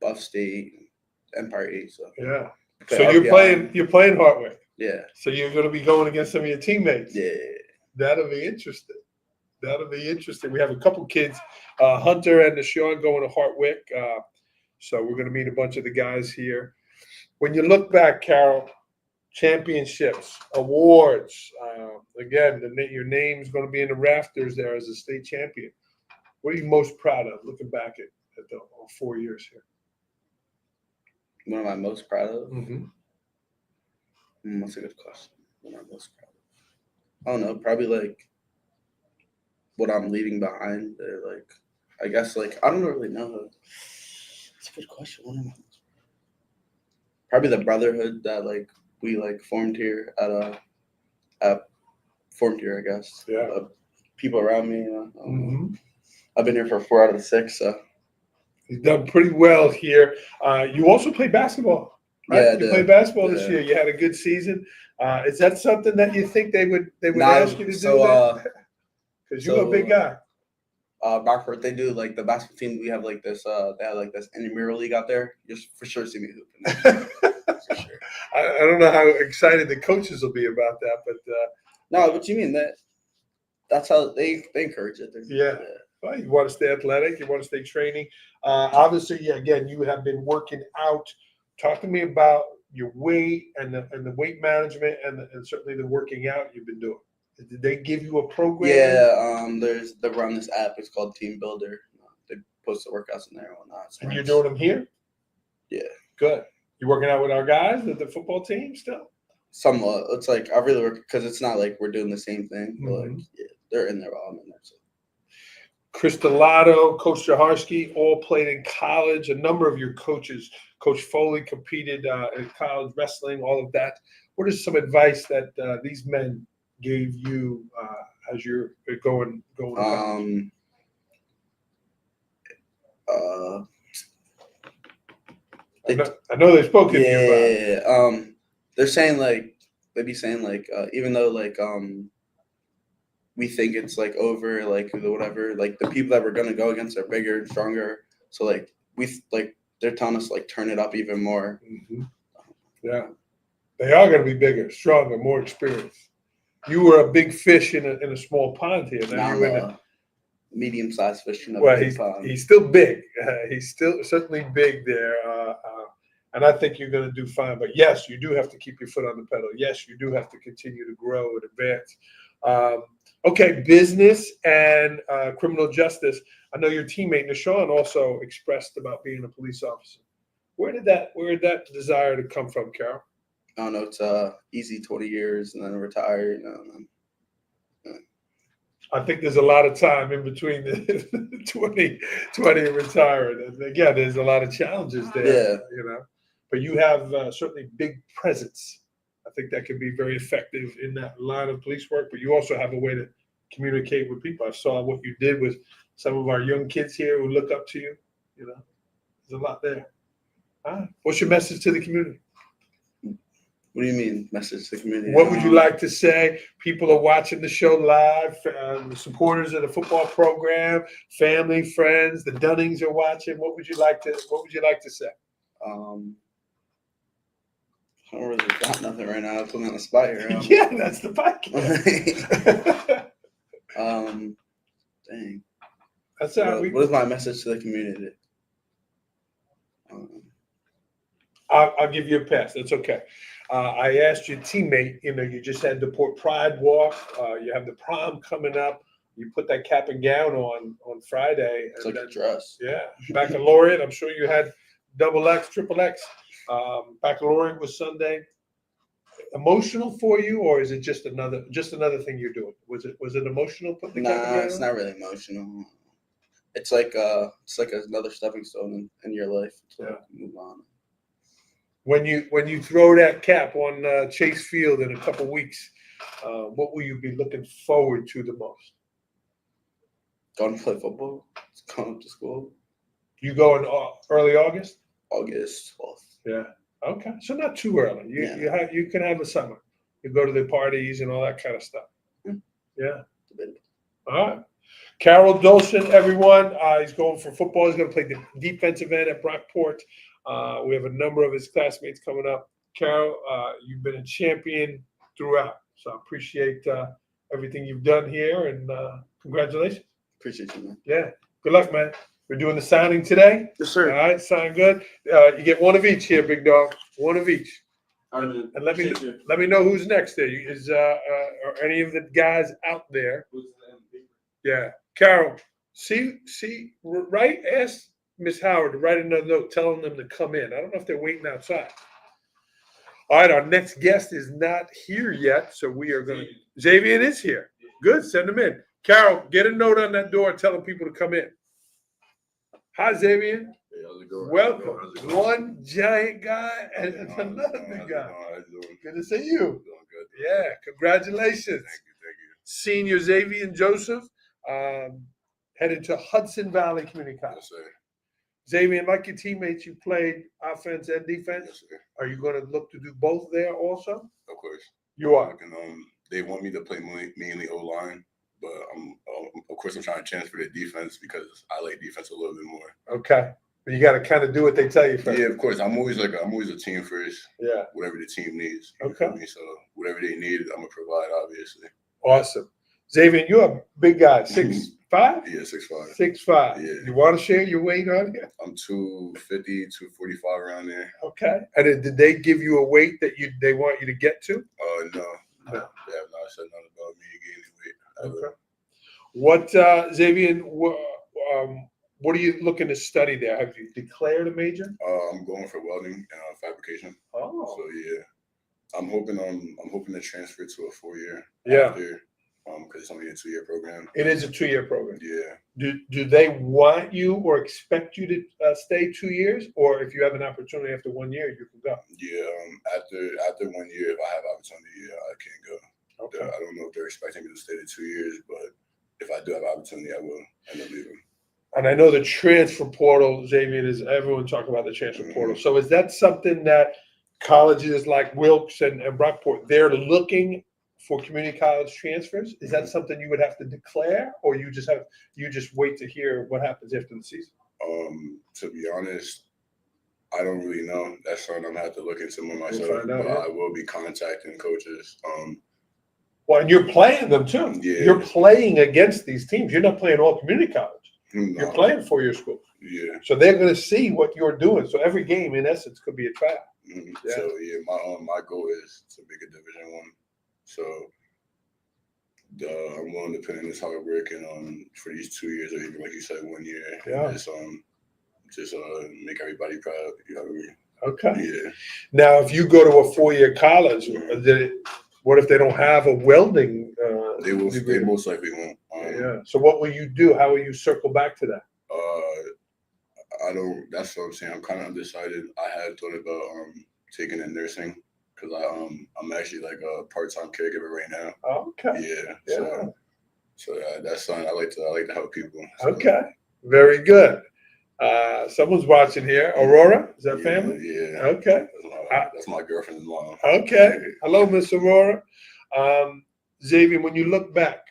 Buff State, Empire 8. So yeah. So you're playing Hartwick. Yeah. So you're going to be going against some of your teammates. Yeah. That'll be interesting. We have a couple kids, Hunter and Na-Shawn going to Hartwick. So we're going to meet a bunch of the guys here. When you look back, Carroll, championships, awards, again, your name's going to be in the rafters there as a state champion. What are you most proud of looking back at the 4 years here? What am I most proud of? Mm-hmm. That's a good question. What am I most proud of? I don't know. Probably like what I'm leaving behind. Like, I guess like I don't really know. It's a good question. What am I most proud of? Probably the brotherhood that like we like formed here at I guess. Yeah. People around me. Mm-hmm. I've been here for 4 out of the 6. So He's done pretty well here. You also play basketball. right? Yeah, I You did. played basketball this Yeah. year. You had a good season. Is that something that you think they would Nah, ask you to so, do? Because you're a so, big guy. Rockford, they do like the basketball team. We have like this. They have like this intramural league out there. You'll for sure see me hooping. For sure. I don't know how excited the coaches will be about that, but No, what you mean that's how they encourage it. Yeah. well, you want to stay athletic, you want to stay training. Obviously, yeah, again, you have been working out. Talk to me about your weight and the weight management and certainly the working out you've been doing. Did they give you a program? Yeah, they run this app. It's called Team Builder. They post the workouts in there and whatnot. And you're doing them here? Yeah. Good. You working out with our guys at the football team still? Somewhat. It's like I really work because it's not like we're doing the same thing. But like, Mhm. yeah, they're in there while I'm in there. So. Chris Delato, Coach Jaharski, all played in college. A number of your coaches, Coach Foley competed in college wrestling, all of that. What is some advice that these men gave you as you're going to college? I know they've spoken to you about it. Yeah. They're saying like they'd be saying like even though like we think it's like over like whatever like the people that we're gonna go against are bigger and stronger. So like they're telling us like turn it up even more. Mm-hmm. Yeah, they are going to be bigger, stronger, more experienced. You were a big fish in a small pond here. Now you're I'm in a medium-sized fish in a well, big pond. he's still big. He's still certainly big there, and I think you're going to do fine. But yes, you do have to keep your foot on the pedal. Yes, you do have to continue to grow and advance. Okay, business and criminal justice. I know your teammate Na-Shawn also expressed about being a police officer. Where did that desire to come from, Carroll? I don't know. It's easy 20 years and then retire. You know. I think there's a lot of time in between the 20 and retiring. And again, there's a lot of challenges there. Yeah. You know, but you have certainly big presence. I think that can be very effective in that line of police work. But you also have a way to communicate with people. I saw what you did with some of our young kids here who look up to you. You know, there's a lot there. What's your message to the community? What do you mean, message to the community? What would you like to say? People are watching the show live. The supporters of the football program, family, friends, the Dunnings are watching. What would you like to say? I don't really got nothing right now. Put me on the spot here. Yeah, that's the podcast. Dang. That's how What is my message to the community? I'll give you a pass. That's okay. I asked your teammate, you just had the Port Pride walk. You have the prom coming up. You put that cap and gown on Friday. It's like a dress. Yeah. Baccalaureate. I'm sure you had XXX, XXX. Baccalaureate was Sunday. Emotional for you, or is it just another thing you're doing? Was it emotional putting the cap and gown on? It's not really emotional. It's like another stepping stone in your life to move on. When you throw that cap on Chase Field in a couple weeks, what will you be looking forward to the most? Going to play football. Going up to school. You go in early August? August 12th. Yeah. Okay. So not too early. You can have a summer. You go to the parties and all that kind of stuff. Yeah. All right. Carroll Dolshun, everyone. He's going for football. He's going to play the defensive end at Brockport. We have a number of his classmates coming up. Carroll, you've been a champion throughout. So I appreciate everything you've done here, and congratulations. Appreciate you, man. Yeah. Good luck, man. We're doing the signing today. Yes, sir. All right, sign good. You get one of each here, big dog. One of each. And let me know who's next there. Are any of the guys out there? Yeah. Carroll, see, right? Ask Miss Howard to write another note telling them to come in. I don't know if they're waiting outside. All right, our next guest is not here yet, so we are going to. Xavian is here. Good, send him in. Carroll, get a note on that door telling people to come in. Hi, Xavian. Hey, how's it going? Welcome. How's it going? One giant guy and another big guy. Good to see you. Doing good. Yeah, congratulations. Thank you. Senior Xavian Joseph, headed to Hudson Valley Community College. Yes, sir. Xavian, like your teammates, you played offense and defense. Yes, sir. Are you going to look to do both there also? Of course. You are. And they want me to play mainly O-line, but of course I'm trying to transfer to defense because I like defense a little bit more. Okay. But you got to kind of do what they tell you first. Yeah, of course. I'm always a team first. Yeah. Whatever the team needs. You Okay. feel me? So whatever they need, I'm gonna provide. Obviously. Awesome. Xavian, you're a big guy. 6'5"? Yeah, 6'5". 6'5". Yeah. You want to share your weight on here? I'm 250, 245 around there. Okay. And then did they give you a weight that they want you to get to? No. No. They have not said nothing about me gaining weight. Okay. What, Xavian, what are you looking to study there? Have you declared a major? I'm going for welding and fabrication. Oh. So yeah, I'm hoping to transfer to a 4-year. Yeah. After, because it's only a 2-year program. It is a 2-year program. Yeah. Do they want you or expect you to stay 2 years? Or if you have an opportunity after 1 year, you can go? Yeah. After 1 year, if I have opportunity, I can go. Okay. I don't know if they're expecting me to stay the 2 years, but if I do have opportunity, I will end up leaving. And I know the transfer portal, Xavier, is everyone talking about the transfer portal. So is that something that colleges like Wilkes and Brockport, they're looking for community college transfers? Is that something you would have to declare, or you just wait to hear what happens after the season? To be honest, I don't really know. That's something I'm gonna have to look into more myself. Find out, but yeah. I will be contacting coaches. Well, and you're playing them too. Yeah. You're playing against these teams. You're not playing all community college. You're playing for your school. Yeah. So they're going to see what you're doing. So every game, in essence, could be a trial. Mm-hmm. Yeah. So yeah, my goal is to make a Division I. So I'm willing to put in this hard work and for these 2 years, or even like you said, 1 year. Yeah. Just make everybody proud. You know what I mean? Okay. Yeah. Now, if you go to a 4-year college, what if they don't have a welding? They will. degree? They most likely won't. Yeah. So what will you do? How will you circle back to that? I don't. That's what I'm saying. I'm kind of undecided. I had thought about taking in nursing because I'm actually like a part-time caregiver right now. Okay. Yeah. Yeah. So that's something I like to help people. So. Okay. Very good. Someone's watching here. Aurora, is that family? Yeah. Okay. That's my girlfriend's mom. Okay. Hello, Miss Aurora. Xavier, when you look back,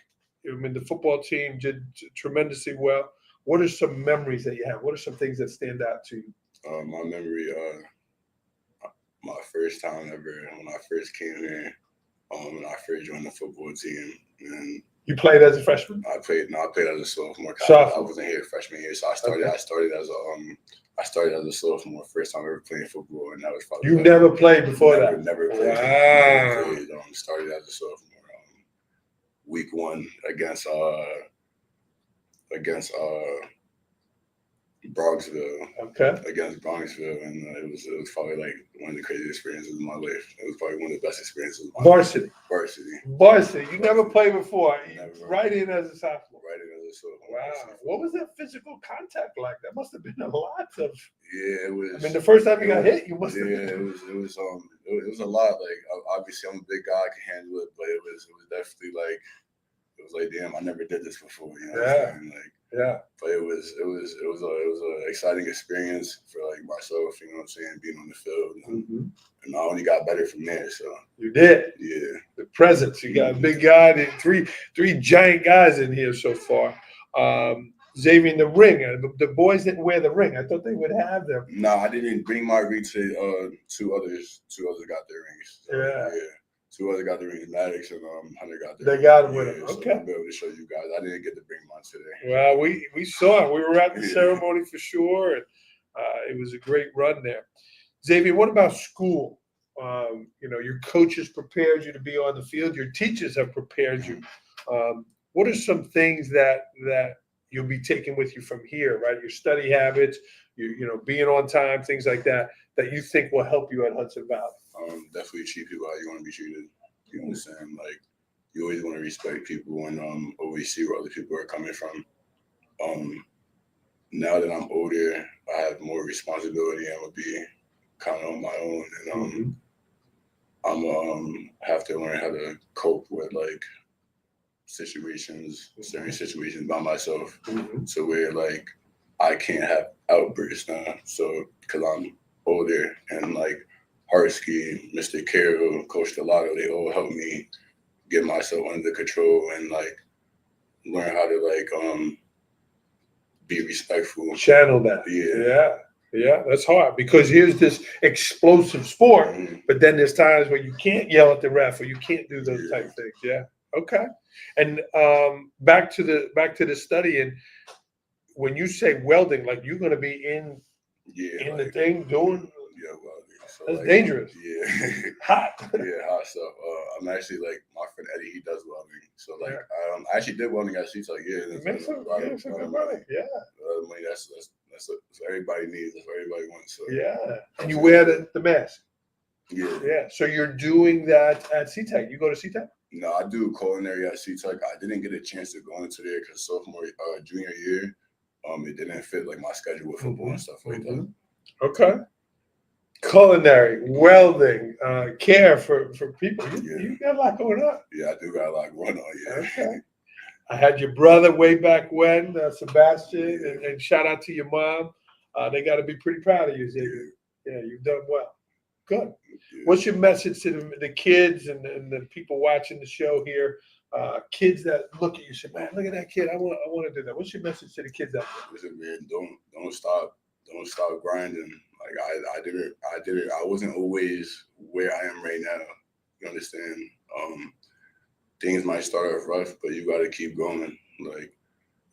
I mean, the football team did tremendously well. What are some memories that you have? What are some things that stand out to you? My memory, my first time ever when I first came here, when I first joined the football team, and You played as a freshman? I played as a sophomore. Sophomore. I wasn't here freshman year, so I started as a sophomore, first time ever playing football, and that was probably You never played before that? Never played. Wow. Never played. Started as a sophomore. Week 1 against Bronxville. Okay. Against Bronxville, and it was probably like one of the craziest experiences of my life. It was probably one of the best experiences of my Varsity. life. Varsity. You never played before. Never. Right in as a sophomore. Right in as a sophomore. Wow. What was that physical contact like? That must have been a lot of. Yeah, it was. I mean, the first time you got hit, you must have. Yeah, it was a lot. Like obviously, I'm a big guy, I can handle it, but it was definitely like. It was like, damn, I never did this before. You know what I'm saying? Like, yeah. But it was an exciting experience for like myself. You know what I'm saying? Being on the field, and I only got better from there. So you did. Yeah. The presence. You got a big guy. Three giant guys in here so far. Xavian, the ring. The boys didn't wear the ring. I thought they would have them. No, I didn't bring my ring to two others. Two others got their rings. So, yeah. 2 others got the rings. Maddox and Hunter got their rings. They got them with them. So Okay. I'll be able to show you guys. I didn't get to bring mine today. Well, we saw it. We were at the ceremony for sure, and it was a great run there. Xavier, what about school? Your coaches prepared you to be on the field. Your teachers have prepared you. What are some things that you'll be taking with you from here, right? Your study habits, being on time, things like that you think will help you at Hudson Valley? Definitely treat people how you want to be treated. You understand? Like, you always want to respect people and always see where other people are coming from. Now that I'm older, I have more responsibility. I'm gonna be kind of on my own, and I'm have to learn how to cope with like certain situations by myself. So where like I can't have outbursts now. So because I'm older and like Harsky, Mr. Carroll, Coach Delotto, they all helped me get myself under control and like learn how to like be respectful. Channel that. Yeah, that's hard because here's this explosive sport, Mhm. but then there's times where you can't yell at the ref or you can't do those Yeah. type things. Yeah. Okay. And back to the study, and when you say welding, like you're gonna be in Yeah, the like, thing doing yeah, well, so that's like, dangerous. Yeah. Hot. Yeah, hot stuff. I'm actually like my friend Eddie. He does welding, so like Yeah. I actually did welding at Seats. Like It makes some good money. Yeah. Money. That's what everybody needs. That's what everybody wants. So Yeah. And you wear the mask. yeah. Yeah. So you're doing that at CTEC. You go to CTEC? No, I do culinary at CTEC. I didn't get a chance to go into there because junior year, it didn't fit like my schedule with football and stuff like that. Okay. Culinary, welding, care for people. You got a lot going on. Yeah, I do got a lot going on. Yeah. Okay. I had your brother way back when, Sebastian, and shout out to your mom. They got to be pretty proud of you, Xavian. Yeah, you've done well. Good. Yeah. What's your message to the kids and the people watching the show here? Kids that look at you and say, "Man, look at that kid. I want to do that." What's your message to the kids out there? Listen, man, don't stop grinding. Like I did it. I wasn't always where I am right now. You understand? Things might start off rough, but you got to keep going. Like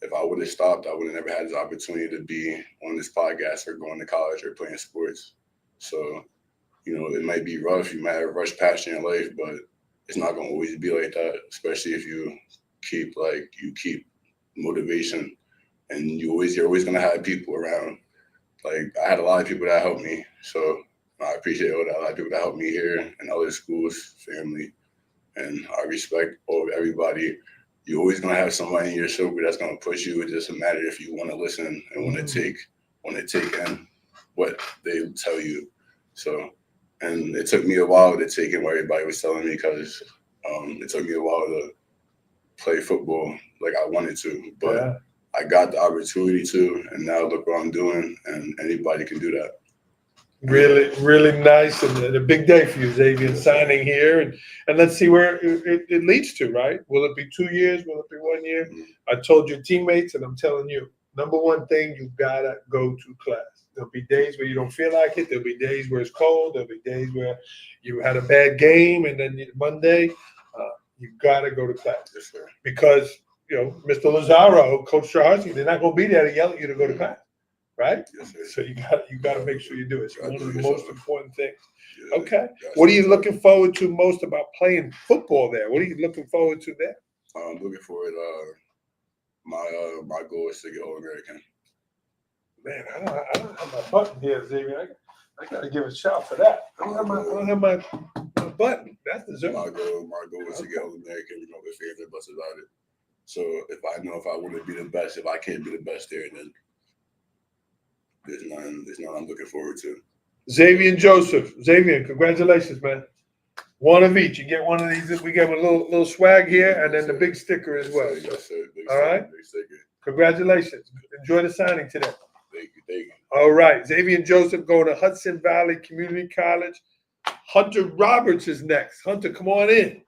if I would have stopped, I would have never had this opportunity to be on this podcast or going to college or playing sports. So, you know, it might be rough. You might have rushed past in your life, but it's not going to always be like that, especially if you keep motivation, and you're always going to have people around. Like I had a lot of people that helped me. So I appreciate all that. A lot of people that helped me here and other schools, family, and I respect everybody. You're always going to have somebody in your circle that's going to push you. It doesn't matter if you want to listen and want to take in what they tell you. So, and it took me a while to take in what everybody was telling me because it took me a while to play football like I wanted to, but I got the opportunity to, and now look what I'm doing, and anybody can do that. Really, really nice, and a big day for you, Xavian, signing here, and let's see where it leads to, right? Will it be 2 years? Will it be 1 year? Mhm. I told your teammates, and I'm telling you, number one thing, you gotta go to class. There'll be days where you don't feel like it. There'll be days where it's cold. There'll be days where you had a bad game, and then Monday, you gotta go to class. Yes, sir. Because, you know, Mr. Lazaro, Coach Shaharski, they're not gonna be there to yell at you to go to class, right? Yes, sir. So you gotta make sure you do it. It's one of the most important things. Yeah, Okay. that's What are you looking forward to most about playing football there? What are you looking forward to there? I'm looking forward. My goal is to get All-American. Man, I don't have my button here, Xavier. I gotta give a shout for that. I don't have my button. That's deserving. My goal is to get All-American. You know, the fans are bust about it. So if I want to be the best, if I can't be the best there, then there's none I'm looking forward to. Xavian Joseph. Xavian, congratulations, man. One of each. You get one of these. We get a little swag here, and then the big sticker as well. Yes, sir. All right. Big sticker. Congratulations. Enjoy the signing today. Thank you. All right. Xavian Joseph going to Hudson Valley Community College. Hunter Roberts is next. Hunter, come on in.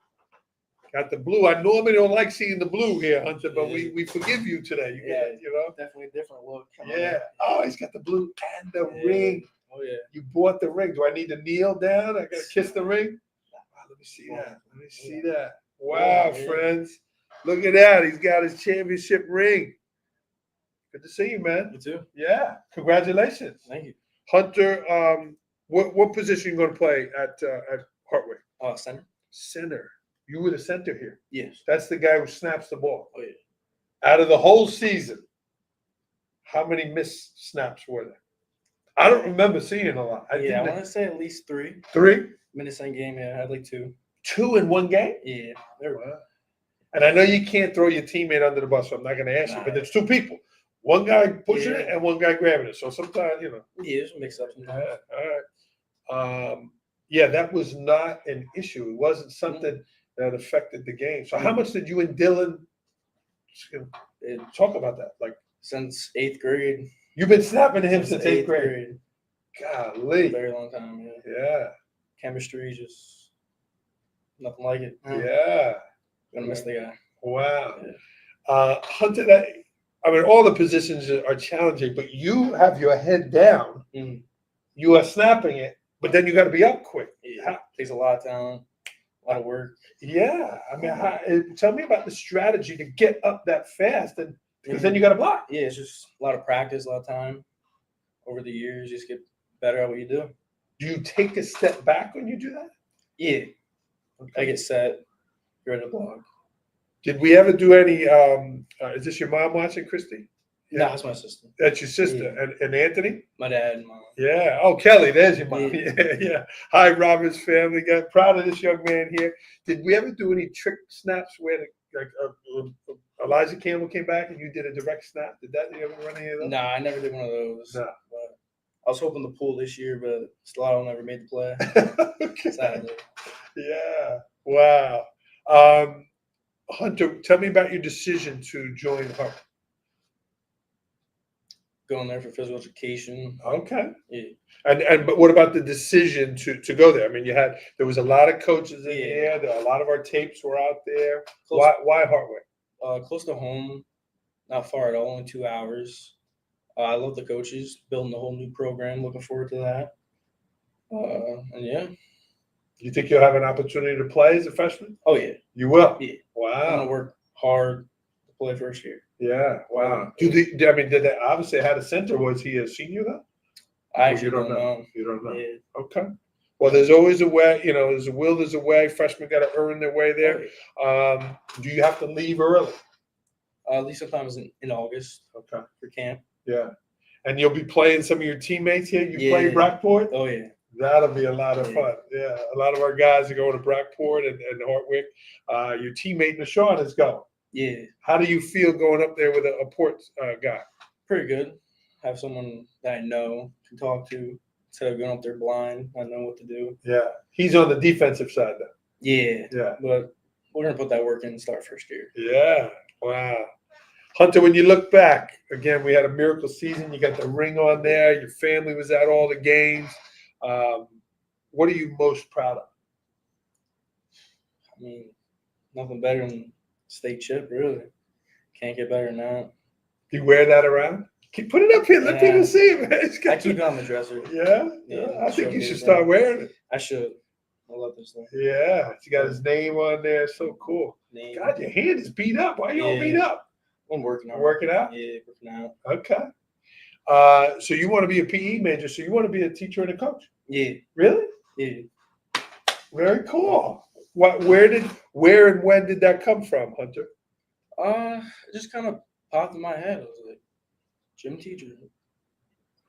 Got the blue. I normally don't like seeing the blue here, Hunter, but we forgive you today. You know? Definitely a different look. Yeah. Oh, he's got the blue and the ring. Oh, yeah. You bought the ring. Do I need to kneel down? I got to kiss the ring? Wow, let me see that. Let me see that. Wow, friends. Look at that. He's got his championship ring. Good to see you, man. You too. Yeah. Congratulations. Thank you. Hunter, what position you going to play at Hartwick? Center. Center. You were the center here. Yes. That's the guy who snaps the ball. Oh, yeah. Out of the whole season, how many missed snaps were there? I don't remember seeing a lot. I want to say at least 3. 3? Minutes in game, yeah. I had like 2. 2 in one game? Yeah. There we Wow. And I know you can't throw your teammate under the bus, so I'm not going to ask you, but there's 2 people. One guy pushing it and one guy grabbing it. So sometimes, you know. Yeah, it's mixed up sometimes. All right. Yeah, that was not an issue. It wasn't something that affected the game. So how much did you and Dylan talk about that? Like since 8th grade, You've been snapping to him Since since 8th grade. A Golly. very long time. Yeah. Yeah. Chemistry, just nothing like it. Yeah. Gonna miss the guy. Wow. Yeah. Hunter, I mean, all the positions are challenging, but you have your head down. Mm. You are snapping it, but then you got to be up quick. Yeah. Takes a lot of talent, a lot of work. Yeah. I mean, tell me about the strategy to get up that fast, and because then you got to block. Yeah, it's just a lot of practice, a lot of time over the years. Just get better at what you do. Do you take a step back when you do that? Yeah. I get set, get ready to block. Did we ever do any? Is this your mom watching, Christy? No, that's my sister. That's your sister, Yeah. and Anthony. My dad and mom. Yeah. Oh, Kelly, there's your mom. Yeah. Yeah. Hi, Robert's family. Got proud of this young man here. Did we ever do any trick snaps where Elijah Campbell came back and you did a direct snap? Did you ever run any of those? Nah, I never did one of those. No. But I was hoping to pull this year, but Slotto never made the play. Okay. Sadly. Yeah. Wow. Hunter, tell me about your decision to join Harvard. Going there for physical education. Okay. Yeah. But what about the decision to go there? I mean, there was a lot of coaches in Yeah. there. A lot of our tapes were out there. Close, Why Hartwick? close to home, not far at all, only 2 hours. I love the coaches, building a whole new program. Looking forward to that. And yeah. You think you'll have an opportunity to play as a freshman? Oh yeah. You will. Yeah. I'm Wow. gonna work hard to play first year. Yeah. Wow. Did they obviously had a center? Was he a senior though? I Or actually don't know. You don't know. Yeah. Okay. Well, there's always a way. There's a will. There's a way. Freshmen got to earn their way there. Do you have to leave early? At least sometimes in August Okay. for camp. Yeah. And you'll be playing some of your teammates here. You Yeah. play Brockport? Oh yeah. That'll be a lot of Yeah. fun. Yeah. A lot of our guys are going to Brockport and Hartwick. Your teammate Na-Shawn is going. Yeah. How do you feel going up there with a Port guy? Pretty good. Have someone that I know to talk to instead of going up there blind. I know what to do. Yeah. He's on the defensive side though. Yeah. Yeah. But we're gonna put that work in and start first year. Yeah. Wow. Hunter, when you look back, again, we had a miracle season. You got the ring on there. Your family was at all the games. What are you most proud of? I mean, nothing better than state chip, really. Can't get better than that. Do you wear that around? Put it up here. Let Yeah. people see it, man. It's I got keep it on the dresser. Yeah? Yeah, I think you showcase should that. start wearing it. I should. I love this thing. Yeah. It's got his name on there. So cool. Name. God, your hand is beat up. Why are you all Yeah. beat up? I'm working on it. Working out? Yeah, working out. Okay. So you want to be a PE major. So you want to be a teacher and a coach. Yeah, Really? yeah. Very cool. Where and when did that come from, Hunter? It just kind of popped in my head. I was like, gym teacher.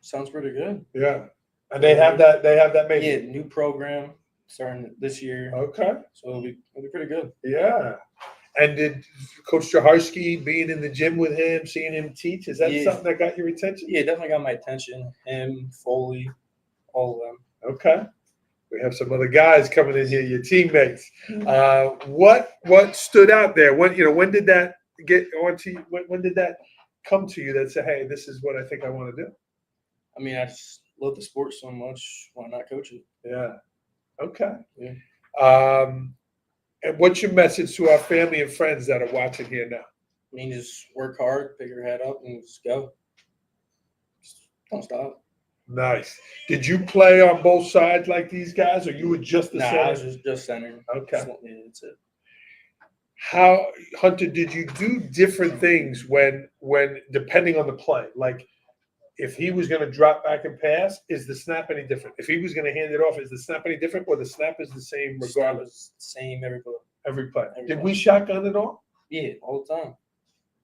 Sounds pretty good. Yeah. And they have that major. Yeah, new program starting this year. Okay. So it'll be pretty good. Yeah. And did Coach Jaharski being in the gym with him, seeing him teach, is that Yeah. something that got your attention? Yeah, definitely got my attention. Him, Foley, all of them. Okay. We have some other guys coming in here, your teammates. What stood out there? When did that get onto you? When did that come to you that said, hey, this is what I think I want to do? I mean, I just love the sport so much. Why not coach it? Yeah. Okay. Yeah. And what's your message to our family and friends that are watching here now? I mean, just work hard, pick your head up, and just go. Just don't stop. Nice. Did you play on both sides like these guys, or you were just the Nah, center? I was just center. Okay. Yeah, that's it. How, Hunter, did you do different things when depending on the play? Like, if he was going to drop back and pass, is the snap any different? If he was going to hand it off, is the snap any different, or the snap is the same regardless? Same every play. Every play. Every Did play. we shotgun it all? Yeah, all the time.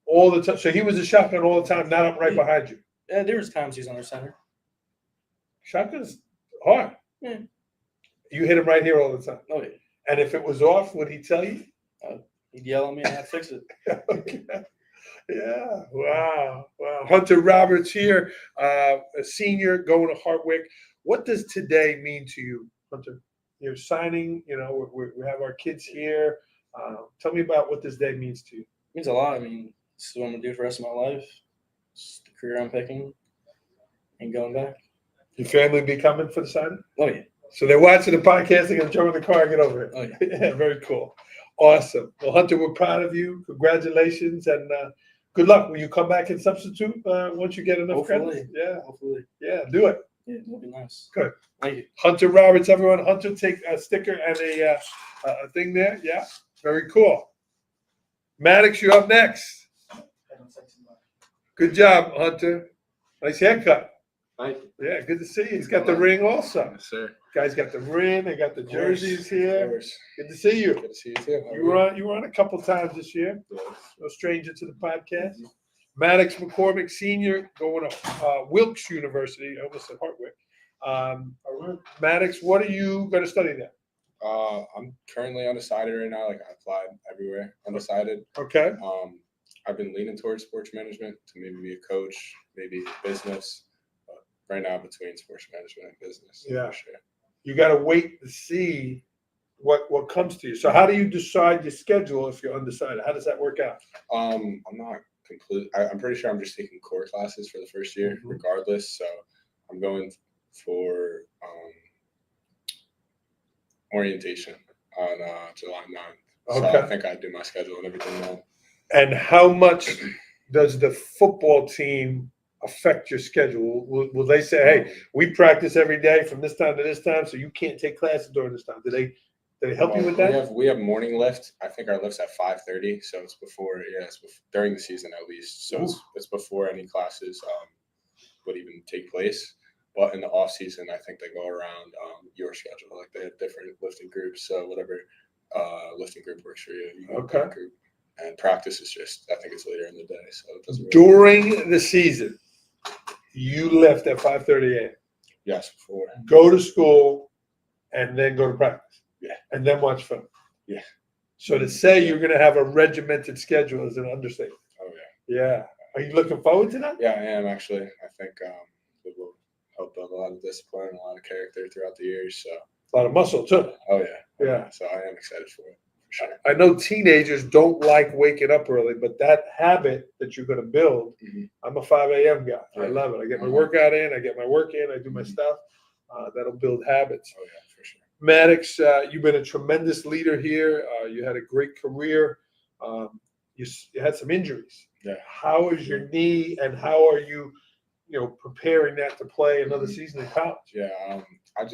All the time. So he was a shotgun all the time, not up right Yeah. behind you. Yeah, there was times he's under center. Shotgun's hard. Yeah. You hit him right here all the time. Oh yeah. And if it was off, would he tell you? He'd yell at me and I'd fix it. Okay. Yeah. Wow. Hunter Roberts here, a senior going to Hartwick. What does today mean to you, Hunter? You're signing. We have our kids here. Tell me about what this day means to you. It means a lot. I mean, this is what I'm gonna do for the rest of my life. It's the career I'm picking. and going back. Your family be coming for the signing? Oh yeah. So they're watching the podcast. They're gonna jump in the car and get over it. Oh yeah. Yeah, very cool. Awesome. Well, Hunter, we're proud of you. Congratulations and good luck. Will you come back and substitute once you get enough Hopefully. credits? Yeah, Hopefully. yeah, do it. Yeah, that'll be nice. Good. Thank you. Hunter Roberts, everyone. Hunter, take a sticker and a thing there. Yeah, very cool. Maddox, you're up next. Good job, Hunter. Nice haircut. Thank you. Yeah, good to see you. He's got the ring also. Yes, sir. Guys got the ring. They got the jerseys Of here. course. Good to see you. Good to see you too. You were on a couple times this year. No stranger to the podcast. Maddox McCormick Senior going to Wilkes University. I almost said Hartwick. Maddox, what are you going to study there? I'm currently undecided right now. Like I applied everywhere, undecided. Okay. I've been leaning towards sports management to maybe be a coach, maybe business. But right now, between sports management and business. Yeah. For sure. You got to wait to see what comes to you. So how do you decide your schedule if you're undecided? How does that work out? I'm not complete. I'm pretty sure I'm just taking core classes for the first year, Mhm. regardless. So I'm going for orientation on July 9th. So Okay. I think I do my schedule and everything then. And how much does the football team affect your schedule? Will they say, hey, we practice every day from this time to this time, so you can't take classes during this time? Do they help you with that? We have morning lift. I think our lift's at 5:30, so it's before. Yeah, it's during the season at least. So it's before any classes would even take place. But in the off season, I think they go around your schedule. Like they have different lifting groups. So whatever lifting group works for you, you go with that group. And practice is just, I think it's later in the day, so it doesn't. During the season, you lift at 5:30 a.m. Yes, before. Go to school, and then go to practice. Yeah. And then watch film. Yeah. So to say you're going to have a regimented schedule is an understatement. Oh yeah. Yeah. Are you looking forward to that? Yeah, I am actually. I think it will help build a lot of discipline and a lot of character throughout the years. So. A lot of muscle too. Oh yeah. Yeah. So I am excited for it. Sure. I know teenagers don't like waking up early, but that habit that you're going to build, I'm a 5 a.m. guy. I love it. I get my workout in, I get my work in, I do my stuff. That'll build habits. Oh yeah, for sure. Maddox, you've been a tremendous leader here. You had a great career. You had some injuries. Yeah. How is your knee, and how are you, preparing that to play another season in college? Yeah, I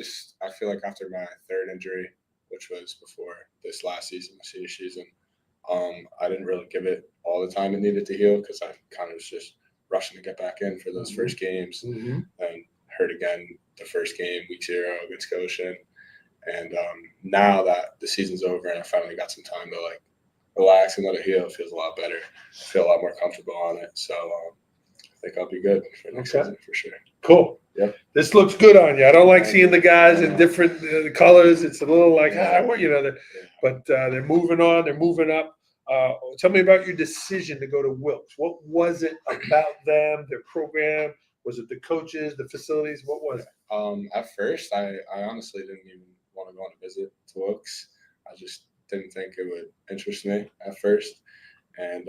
feel like after my third injury, which was before this last season, my senior season, I didn't really give it all the time it needed to heal because I kind of was just rushing to get back in for those first games, and hurt again the first game, week 0 against Dolshun. And now that the season's over and I finally got some time to like relax and let it heal, it feels a lot better. I feel a lot more comfortable on it. So I think I'll be good for next season for sure. Cool. Yep. This looks good on you. I don't like seeing the guys in different colors. It's a little like, but they're moving on. They're moving up. Tell me about your decision to go to Wilkes. What was it about them, their program? Was it the coaches, the facilities? What was it? At first, I honestly didn't even want to go on a visit to Wilkes. I just didn't think it would interest me at first. And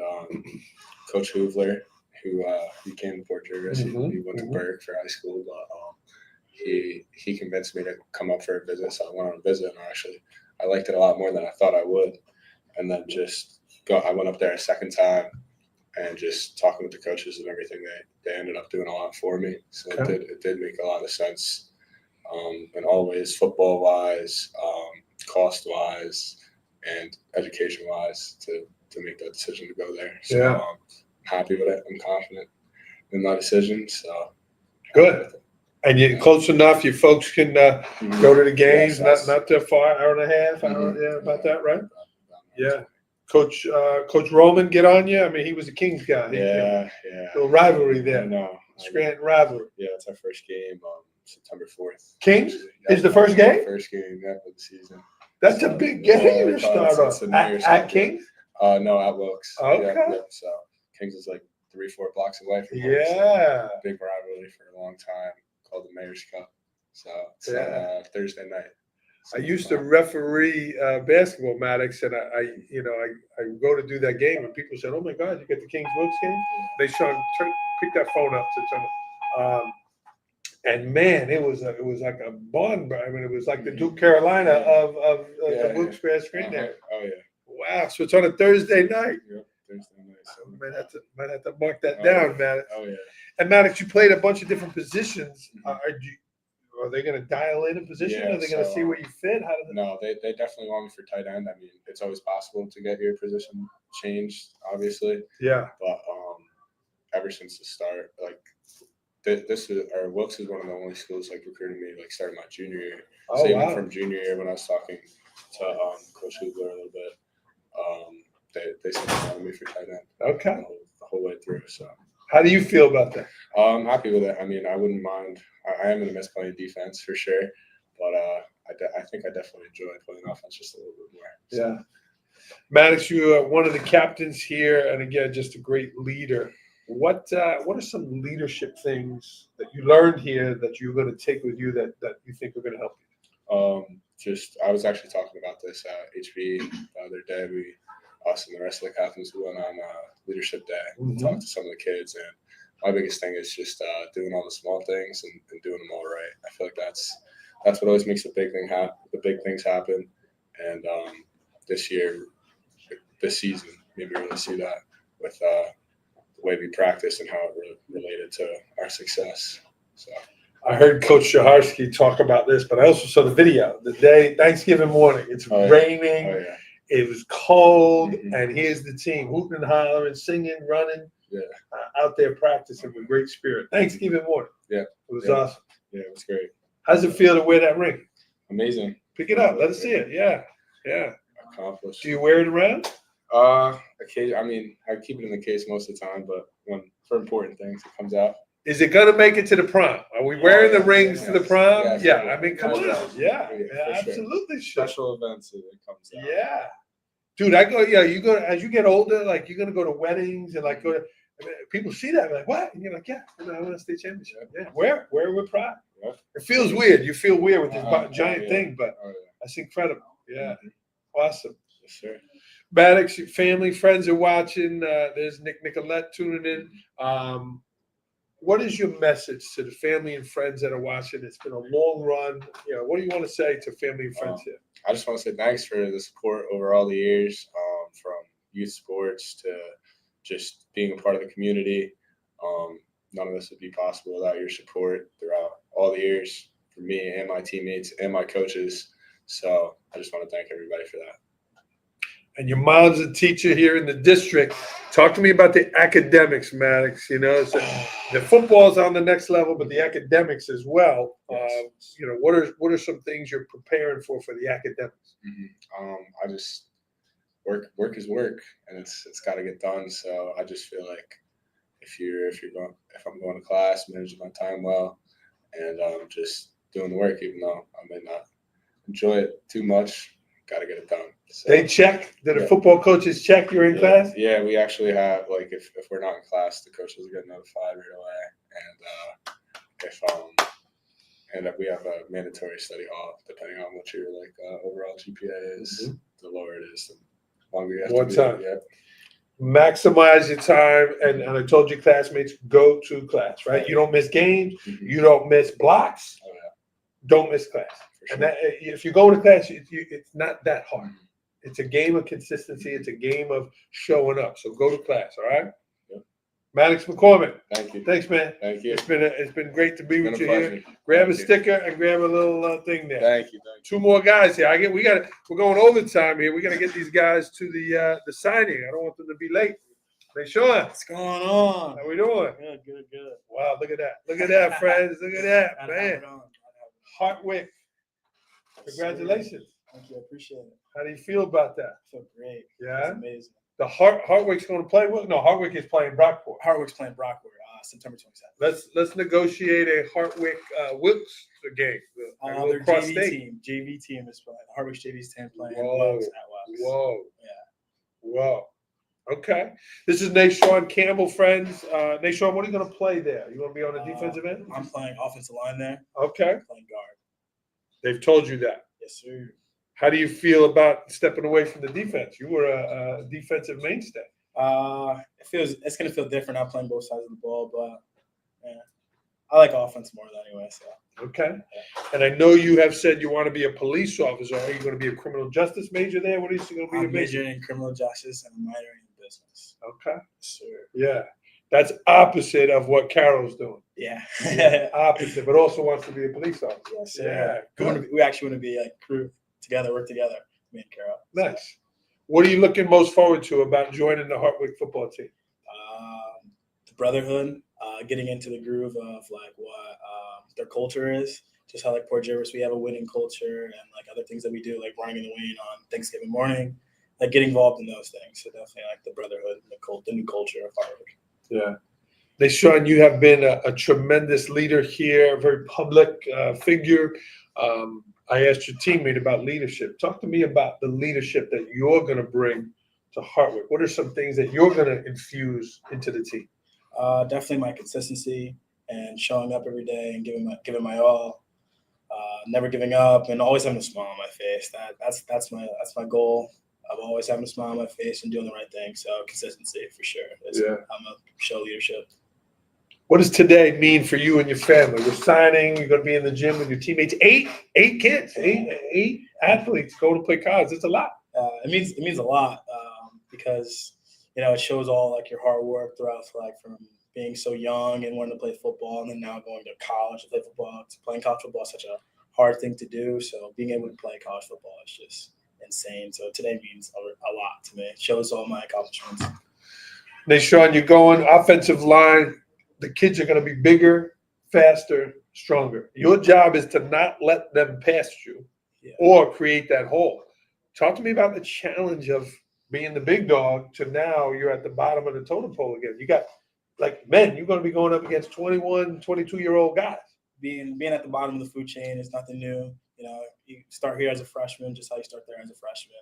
Coach Hoovler, who he came to Port Jervis, he went to Burke for high school, but he convinced me to come up for a visit. So I went on a visit, and I liked it a lot more than I thought I would. And then I went up there a second time, and just talking with the coaches and everything, they ended up doing a lot for me. So it did make a lot of sense. In all ways, football wise, cost wise, and education wise, to make that decision to go there. So I'm happy with it. I'm confident in my decision. So good. And you're close enough. You folks can go to the games. Yes, not that far, hour and a half. About that, right? Yeah. Coach Roman, get on you. I mean, he was a Kings guy. Yeah. Little rivalry there. No. Scranton rivalry. Yeah, it's our first game, September 4th. Kings is the first game. First game of the season. That's a big game to start off. At Kings? No, at Wilkes. Okay. Yeah, so Kings is like 3-4 blocks away from Wilkes. Yeah. Big rivalry for a long time called the Mayor's Cup. So it's Thursday night. So I used to referee basketball, Maddox, and I go to do that game, and people said, "Oh my God, you get the Kings Wilkes game?" They pick that phone up to turn it. And man, it was like a bond. I mean, it was like the Duke Carolina of the Wilkes Barre screen there. Oh yeah. Wow! So it's on a Thursday night. Yep. Thursday night. So. Might have to mark that Oh, down, yeah. Maddox. Oh yeah. And Maddox, you played a bunch of different positions. Mhm. Are they going to dial in a position? Yeah, Are they going to so, see where you fit? How does it? No, they definitely want me for tight end. I mean, it's always possible to get your position changed, obviously. Yeah. But ever since the start, like this is Wilkes is one of the only schools like recruiting me like starting my junior year. Oh, So even wow. from junior year when I was talking to Coach Hubler a little bit, they said they wanted me for tight end. Okay. The whole way through. So How do you feel about that? I'm happy with it. I mean, I wouldn't mind. I am going to miss playing defense for sure, but I think I definitely enjoy playing offense just a little bit more. So. Yeah. Maddox, you are one of the captains here, and again, just a great leader. What are some leadership things that you learned here that you're going to take with you that you think are going to help you? I was actually talking about this at HB the other day. Us and the rest of the captains, we went on leadership day and talked to some of the kids, and my biggest thing is just doing all the small things and doing them all right. I feel like that's what always makes the big things happen. And this season made me really see that with the way we practice and how it related to our success. So I heard Coach Shaharsky talk about this, but I also saw the video the day Thanksgiving morning. It's raining. Oh yeah. It was cold, Mhm. and here's the team hooting and hollering, singing, running, Yeah. Out there practicing with great spirit. Thanksgiving morning. Yeah. It was Yeah. awesome. Yeah, it was great. How's it feel to wear that ring? Amazing. Pick it up. Let us see it. Yeah. Yeah. Accomplished. Do you wear it around? Occasionally, I mean, I keep it in the case most of the time, but for important things, it comes out. Is it gonna make it to the prom? Are we wearing the rings to the prom? Yeah, Yeah. sure. I mean, come on. Yeah, Yeah. for sure. Absolutely. Sure. Special events, it comes out. Yeah. Dude, I go, you go, as you get older, like you're going to go to weddings and like people see that, like, what? And you're like, yeah, I won a state championship. Yeah. Where with pride. Yeah. It feels weird. You feel weird with this giant yeah. thing, but that's incredible. Yeah. Awesome. Yes, sir. Maddox, your family, friends are watching. There's Nicolette tuning in. What is your message to the family and friends that are watching? It's been a long run. What do you want to say to family and friends here? I just want to say thanks for the support over all the years, from youth sports to just being a part of the community. None of this would be possible without your support throughout all the years for me and my teammates and my coaches. So I just want to thank everybody for that. And your mom's a teacher here in the district. Talk to me about the academics, Maddox. So the football's on the next level, but the academics as well. Yes. What are some things you're preparing for the academics? Mm-hmm. I just work is work, and it's got to get done. So I just feel like if I'm going to class, managing my time well, and just doing the work, even though I may not enjoy it too much, got to get it done. So, they check? Do the football coaches check you're in class? Yeah, we actually have, like, if we're not in class, the coaches get notified right away. And if we have a mandatory study hall, depending on what your overall GPA is, the lower it is, the longer you have More to be. time. Yeah. Maximize your time, and I told your classmates, go to class, right? You don't miss games. Mhm. You don't miss blocks. Oh, yeah. Don't miss class. For sure. And that, if you go to class, it's not that hard. It's a game of consistency. It's a game of showing up. So go to class, all right? Yep. Maddox McCormick. Thank you. Thanks, man. Thank you. It's been great to be It's with been you a here. pleasure. Grab a Thank you. sticker and grab a little thing there. Thank you. Two more guys here. We're going overtime here. We got to get these guys to the signing. I don't want them to be late. Na-Shawn, What's going on? how we doing? Good. Wow, look at that. Look at that, friends. Look at that, man. Hartwick. Congratulations. Thank you. I appreciate it. How do you feel about that? I feel great. Yeah? It's amazing. The Hartwick's going to play with? No, Hartwick is playing Brockport. Hartwick's playing Brockport September 27th. Let's negotiate a Hartwick Wilkes game. Their Cross JV team is playing. Hartwick's JV's team playing Whoa. Wilkes at Wilkes. Whoa. Yeah. Whoa. Okay. This is Na-Shawn Campbell, friends. Na-Shawn, what are you going to play there? You want to be on the defensive end? I'm playing offensive line there. Okay. I'm playing guard. They've told you that. Yes, sir. How do you feel about stepping away from the defense? You were a defensive mainstay. It's gonna feel different. I'm playing both sides of the ball, but yeah, I like offense more than anyway. So Okay. And I know you have said you want to be a police officer. Are you going to be a criminal justice major there? What is you going to be I'm your major? majoring in criminal justice and I'm minoring in business. Okay. Sure. Yeah. That's opposite of what Carroll's doing. Yeah. Opposite, but also wants to be a police officer. Yes, Yeah. sir. Good. We actually want to be like crew together, work together, me and Carroll. Nice. What are you looking most forward to about joining the Hartwick football team? The brotherhood, getting into the groove of like what their culture is. Just how like Port Jervis, we have a winning culture and like other things that we do, like running in the lane on Thanksgiving morning, like getting involved in those things. So definitely like the brotherhood, the new culture of Hartwick. Yeah. Na-Shawn, you have been a tremendous leader here, a very public figure. I asked your teammate about leadership. Talk to me about the leadership that you're going to bring to Hartwick. What are some things that you're going to infuse into the team? Definitely my consistency and showing up every day and giving my all. Never giving up and always having a smile on my face. That's my goal. I'm always having a smile on my face and doing the right thing. So consistency for sure. I'm a show leadership. What does today mean for you and your family? We're signing. You're going to be in the gym with your teammates. Eight kids, eight athletes go to play college. It's a lot. It means a lot because it shows all like your hard work throughout, like from being so young and wanting to play football, and then now going to college to play football. Playing college football is such a hard thing to do. So being able to play college football is just insane. So today means a lot to me. It shows all my accomplishments. Na-Shawn, you're going offensive line. The kids are going to be bigger, faster, stronger. Your job is to not let them pass you or create that hole. Talk to me about the challenge of being the big dog to now you're at the bottom of the totem pole again. You got like men, you're going to be going up against 21, 22-year-old guys. Being at the bottom of the food chain is nothing new. You start here as a freshman, just how you start there as a freshman.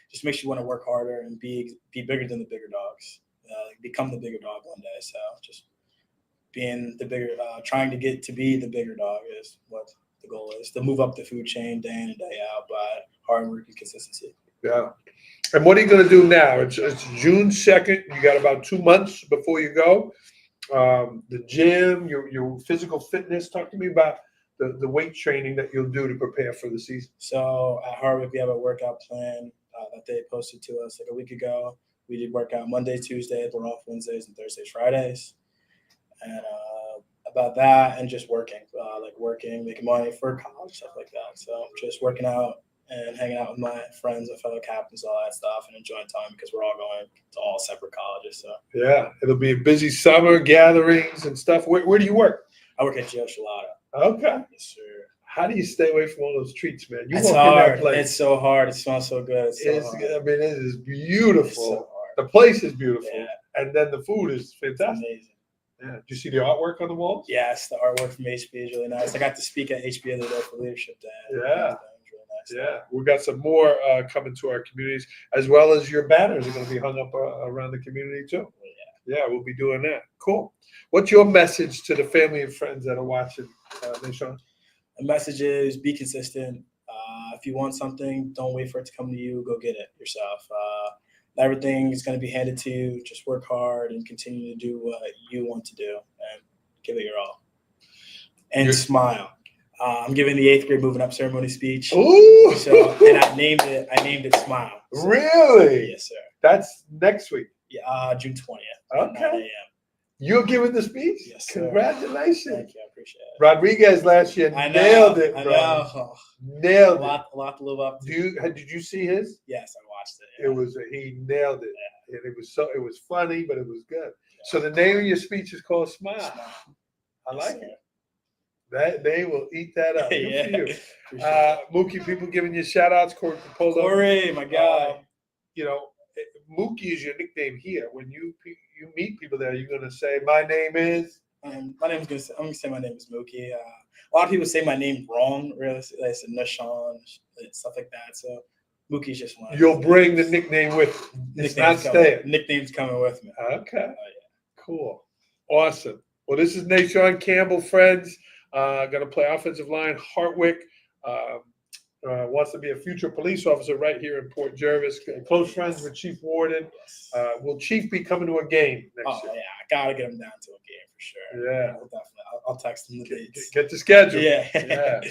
Just makes you want to work harder and be bigger than the bigger dogs. Become the bigger dog one day. So just being the bigger, trying to get to be the bigger dog is what the goal is, to move up the food chain day in and day out by hard work and consistency. Yeah. And what are you going to do now? It's June 2nd. You got about 2 months before you go. The gym, your physical fitness. Talk to me about the weight training that you'll do to prepare for the season. So at Hartwick, we have a workout plan that they posted to us like a week ago. We did workout Monday, Tuesday. We're off Wednesdays and Thursdays, Fridays. And about that and just working, making money for college, stuff like that. So just working out and hanging out with my friends and fellow captains, all that stuff, and enjoying time because we're all going to all separate colleges. So yeah, it'll be a busy summer, gatherings and stuff. Where do you work? I work at Dolshun. Okay. Yes, sir. How do you stay away from all those treats, man? It's hard. It's so hard. It smells so good. It's so hard. I mean, it is beautiful. It's so hard. The place is beautiful, Yeah. and then the food is fantastic. Amazing. Yeah. Do you see the artwork on the walls? Yes, the artwork from HB is really nice. I got to speak at HB the other day for Leadership Day. Yeah. It was really nice. Yeah, we've got some more coming to our communities, as well as your banners are going to be hung up around the community too. Yeah, we'll be doing that. Cool. What's your message to the family and friends that are watching, Na-Shawn? The message is be consistent. If you want something, don't wait for it to come to you. Go get it yourself. Everything is going to be handed to you. Just work hard and continue to do what you want to do and give it your all. And smile. I'm giving the 8th grade moving up ceremony speech. Ooh! And I named it Smile. So, really? yes, sir. That's next week. Yeah, June 20th. Okay. 9 a.m. You're giving the speech? Yes, sir. Congratulations. Thank you. I appreciate it. Rodriguez last year nailed it, I bro. know. Nailed A lot to live up to. Did you see his? Yes, I watched it. Yeah. It was he nailed it. Yeah. And it was funny, but it was good. Yeah. So the name of your speech is called Smile. I like it. That they will eat that up. Good for you. Mookie, people giving you shout outs. Corey, my guy. Mookie is your nickname here. When you meet people there, you're gonna say, "My name is." I'm gonna say my name is Mookie. A lot of people say my name wrong. Really, they say Na-Shawn and stuff like that. So Mookie's just one. You'll bring the nickname with you. It's not staying. Nickname's coming with me. Okay. Cool. Awesome. Well, this is Na-Shawn Campbell, friends. Going to play offensive line. Hartwick wants to be a future police officer right here in Port Jervis. Close friends with Chief Warden. Will Chief be coming to a game next year? Yeah, I gotta get him down to a game for sure. Yeah, definitely. I'll I'll text them the dates. Get the schedule. Yeah. Yeah.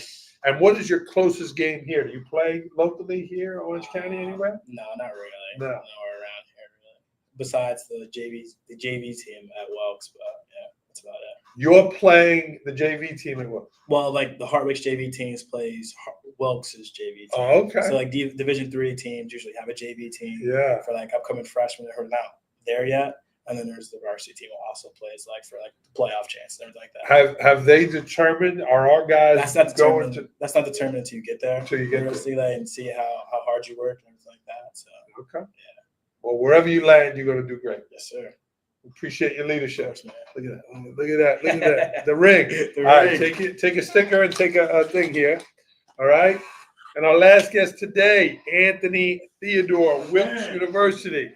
And what is your closest game here? Do you play locally here, Orange County, anywhere? No, not really. No. Nowhere around here, really. Besides the JV team at Welks, but yeah, that's about it. You're playing the JV team at what? Well, like the Hartwick's JV teams plays Welks' JV team. Oh, okay. So like Division III teams usually have a JV team Yeah. for like upcoming freshmen who are not there yet, and then there's the varsity team who also plays like for like the playoff chance and everything like that. Have they determined? Are our guys That's not going determined. to? That's not determined until you get there. Until you get there. Realistically, and see how hard you work and everything like that. So Okay. Well, wherever you land, you're going to do great. yes, sir. Appreciate your Of leadership. course, man. Look at that. Look at that. Look at that. The ring. The All right, ring. take a sticker and take a thing here. All right. And our last guest today, Anthony Theodore, Wilkes University.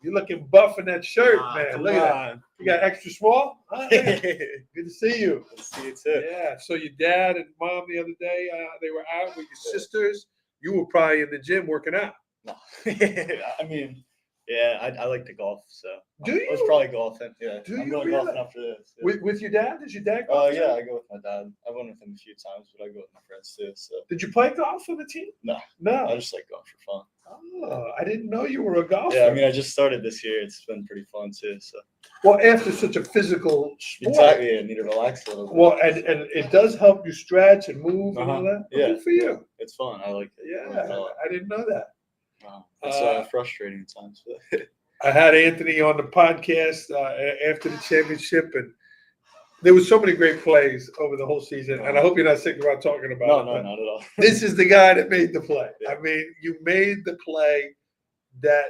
You're looking buff in that shirt, man. Look at that. You got extra small? Huh? Good to see you. Good to see you too. Yeah. So your dad and mom the other day, they were out with your sisters. You were probably in the gym working out. No. I mean, yeah, I like to golf, so Do I was you? probably golfing. Yeah, Do I'm you going really? golfing after this. Yeah. With your dad? Does your dad Oh golf? yeah, I go with my dad. I went with him a few times, but I go with my friends too. So Did you play golf for the team? No. No. I just like going for fun. Oh, I didn't know you were a golfer. Yeah, I mean, I just started this year. It's been pretty fun too. So Well, after such a physical sport. exactly, yeah, need to relax a little bit. Well, and it does help you stretch and move and all that. Yeah. Good for you. It's fun. I like it. I like it a Yeah, lot. I didn't know that. It's frustrating at times, but I had Anthony on the podcast after the championship, and there was so many great plays over the whole season. And I hope you're not sick about talking about no, it. but not at all. This is the guy that made the play. Yeah. I mean, you made the play that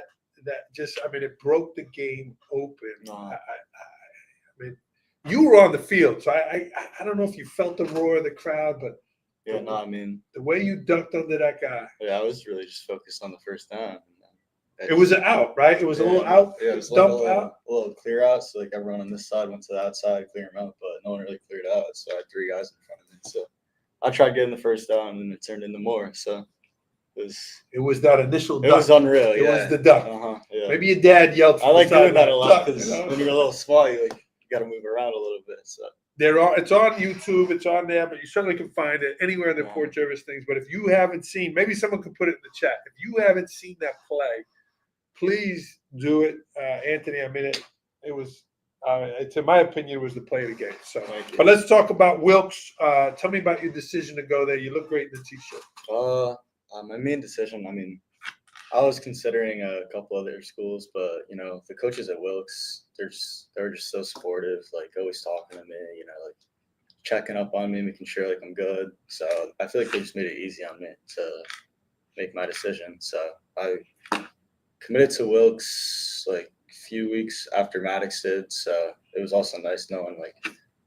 just, I mean, it broke the game open. No. I mean, you were on the field, so I don't know if you felt the roar of the crowd, but Yeah, no, I mean, the way you ducked under that guy, yeah, I was really just focused on the first down. it was an out, right? It was a little out, Yeah, it was like dump out. a little clear out. So like everyone on this side went to the outside, clear them out, but no one really cleared out. So I had three guys in front of me. So I tried getting the first down, and it turned into more. So It was that initial it duck. was unreal. It Yeah. was the duck. Yeah. Maybe your dad yelled. I like doing that a lot duck, because you know? when you're a little small, you got to move around a little bit. So It's on YouTube, it's on there, but you certainly can find it anywhere in the Yeah. Port Jervis things. But if you haven't seen, maybe someone could put it in the chat. If you haven't seen that play, please do it, Anthony. I mean, it was, to my opinion, it was the play of the game. So, thank you. but let's talk about Wilkes. Tell me about your decision to go there. You look great in the t-shirt. My main decision, I mean, I was considering a couple other schools, but you know, the coaches at Wilkes, they're just so supportive, like always talking to me, you know, like checking up on me, making sure like I'm good. So I feel like they just made it easy on me to make my decision. So I committed to Wilkes like a few weeks after Maddox did. So it was also nice knowing like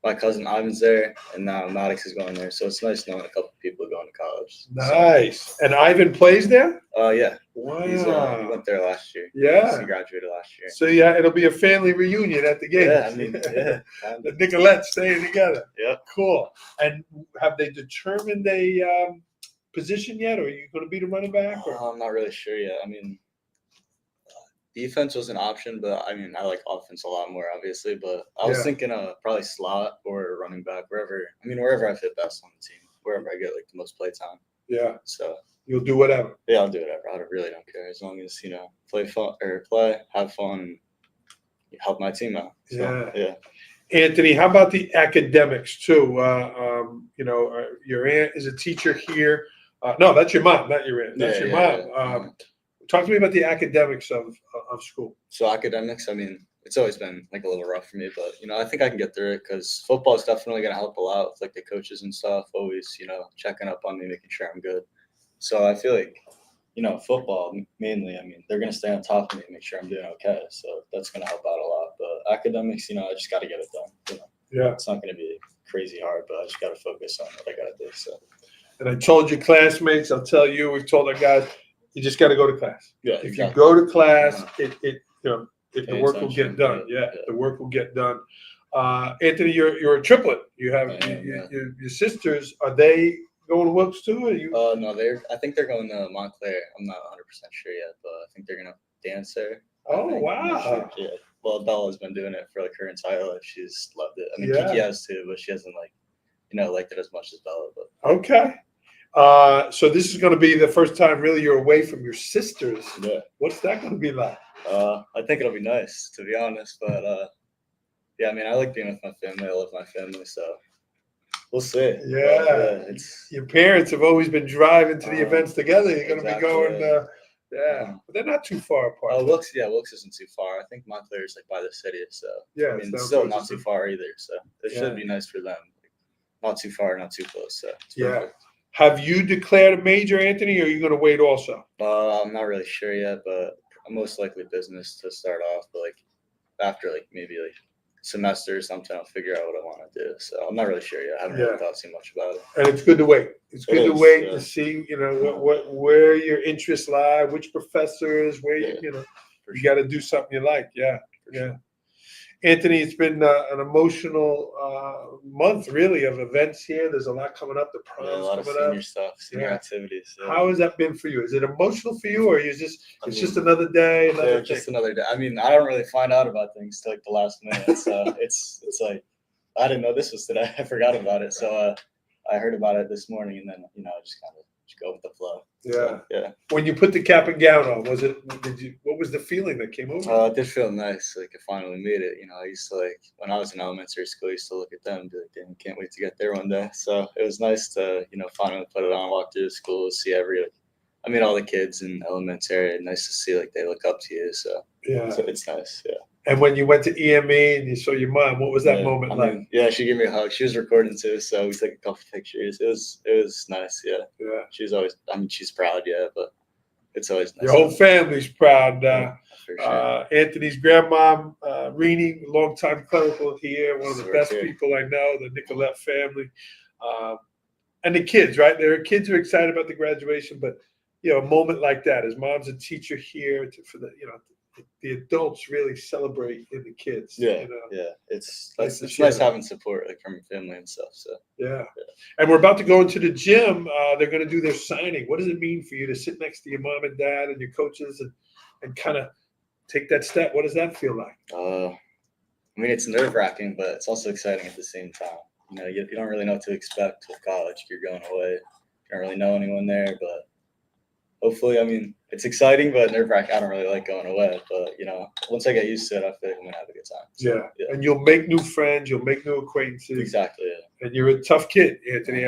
my cousin Ivan's there, and now Maddox is going there. So it's nice knowing a couple of people going to college. Nice. And Ivan plays there? Yeah. Wow. He went there last year. Yeah. He graduated last year. So yeah, it'll be a family reunion at the game. Yeah, I mean, yeah. The Nicolettes staying together. Yeah. Cool. And have they determined a position yet, or are you going to be the running back? Or? I'm not really sure yet. I mean, defense was an option, but I mean, I like offense a lot more, obviously. But I was Yeah. thinking probably slot or running back, wherever I fit best on the team, wherever I get like the most play time. Yeah, So you'll do whatever. yeah, I'll do whatever. I really don't care as long as play fun or have fun, and help my team out. So, yeah. Anthony, how about the academics too? Your aunt is a teacher here. No, that's your mom, not your aunt. That's your mom. Yeah. Talk to me about the academics of school. So academics, I mean, it's always been like a little rough for me, but I think I can get through it because football is definitely going to help a lot with like the coaches and stuff, always, checking up on me, making sure I'm good. So I feel like, football mainly, I mean, they're going to stay on top of me and make sure I'm doing okay. So that's going to help out a lot. But academics, I just got to get it done. Yeah. It's not going to be crazy hard, but I just got to focus on what I got to do. So And I told your classmates, I'll tell you, we've told our guys, you just got to go to class. yeah, If exactly. you go to class, the Pay work will get attention. done. Yeah, Yeah, yeah. the work will get done. Anthony, you're a triplet. You have I am, yeah. your sisters. Are they going to Wilkes too? Or you? No, I think they're going to Montclair. I'm not 100% sure yet, but I think they're going to dance there. I Oh, think. I'm not wow. sure. Yeah. well, Bella's been doing it for like her entire life. She's loved it. I mean, Yeah. Kiki has too, but she hasn't liked it as much as Bella. But Okay. So this is going to be the first time really you're away from your sisters. yeah, What's that going to be like? I think it'll be nice, to be honest. But yeah, I mean, I like being with my family. I love my family, so we'll see. But, Yeah. it's Your parents have always been driving to the events together. You're going to exactly, be going, yeah. yeah. But they're not too far apart. Wilkes isn't too far. I think Montclair's like by the city, so Yeah, I mean, it's it's down still towards not the too far either. So it Yeah. should be nice for them. Not too far, not too close. So it's Yeah. perfect. Have you declared a major, Anthony, or are you going to wait also? I'm not really sure yet, but most likely business to start off. But like after maybe semester or something, I'll figure out what I want to do. So I'm not really sure yet. I haven't Yeah. really thought too much about it. And it's good to wait. It's It good to is, wait yeah. to see, where your interests lie, which professors, where Yeah. you For sure. got to do something you like. Yeah. For Yeah. sure. Anthony, it's been an emotional month, really, of events here. There's a lot coming up. The Yeah, a prom's lot of coming senior up. stuff, senior Yeah. activities. Yeah. How has that been for you? Is it emotional for you, or it's I just mean, another day, another Yeah, thing? just another day. I mean, I don't really find out about things till the last minute. So it's like I didn't know this was today. I forgot about it. So I heard about it this morning, and then I just kind of go with the flow. Yeah. So, yeah. When you put the cap and gown on, what was the feeling that came over you? It did feel nice. Like I finally made it. I used to when I was in elementary school, I used to look at them and be like, "Damn, can't wait to get there one day." So it was nice to finally put it on, walk through the school, see all the kids in elementary. Nice to see they look up to you. So Yeah. it's nice. Yeah. And when you went to EME and you saw your mom, what was that moment like? Yeah, she gave me a hug. She was recording too, so we took a couple pictures. It was nice. Yeah. Yeah. She was always. She's proud. Yeah, but it's always nice. Your whole family's proud. For sure. Anthony's grandma, Renee, longtime clerical here, one of the So best good. people I know, the Nicolette family. And the kids, right? Their kids are excited about the graduation, but a moment like that, his mom's a teacher here for the adults really celebrate in the kids. Yeah. It's Nice to it's share nice that. having support from your family and stuff. So Yeah. And we're about to go into the gym. They're going to do their signing. What does it mean for you to sit next to your mom and dad and your coaches and kind of take that step? What does that feel like? it's nerve-wracking, but it's also exciting at the same time. You don't really know what to expect with college. You're going away. You don't really know anyone there, but hopefully, it's exciting, but nerve-wracking. I don't really like going away, but once I get used to it, I feel like I'm gonna have a good time. So, Yeah. And you'll make new friends. You'll make new acquaintances. Exactly. Yeah. And you're a tough kid, Anthony.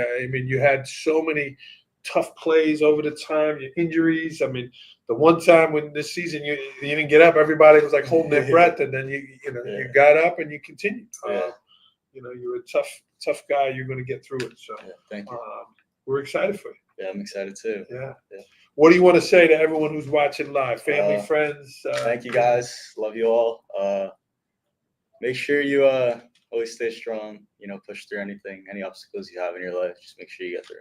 You had so many tough plays over the time. Your injuries. The one time when this season you didn't get up, everybody was holding their breath, and then you got up and you continued. Yeah. You're a tough guy. You're going to get through it. So Thank you. we're excited for you. Yeah, I'm excited too. Yeah. Yeah. What do you want to say to everyone who's watching live? Family, friends? Thank you guys. Love you all. Make sure you always stay strong. Push through any obstacles you have in your life. Just make sure you get through,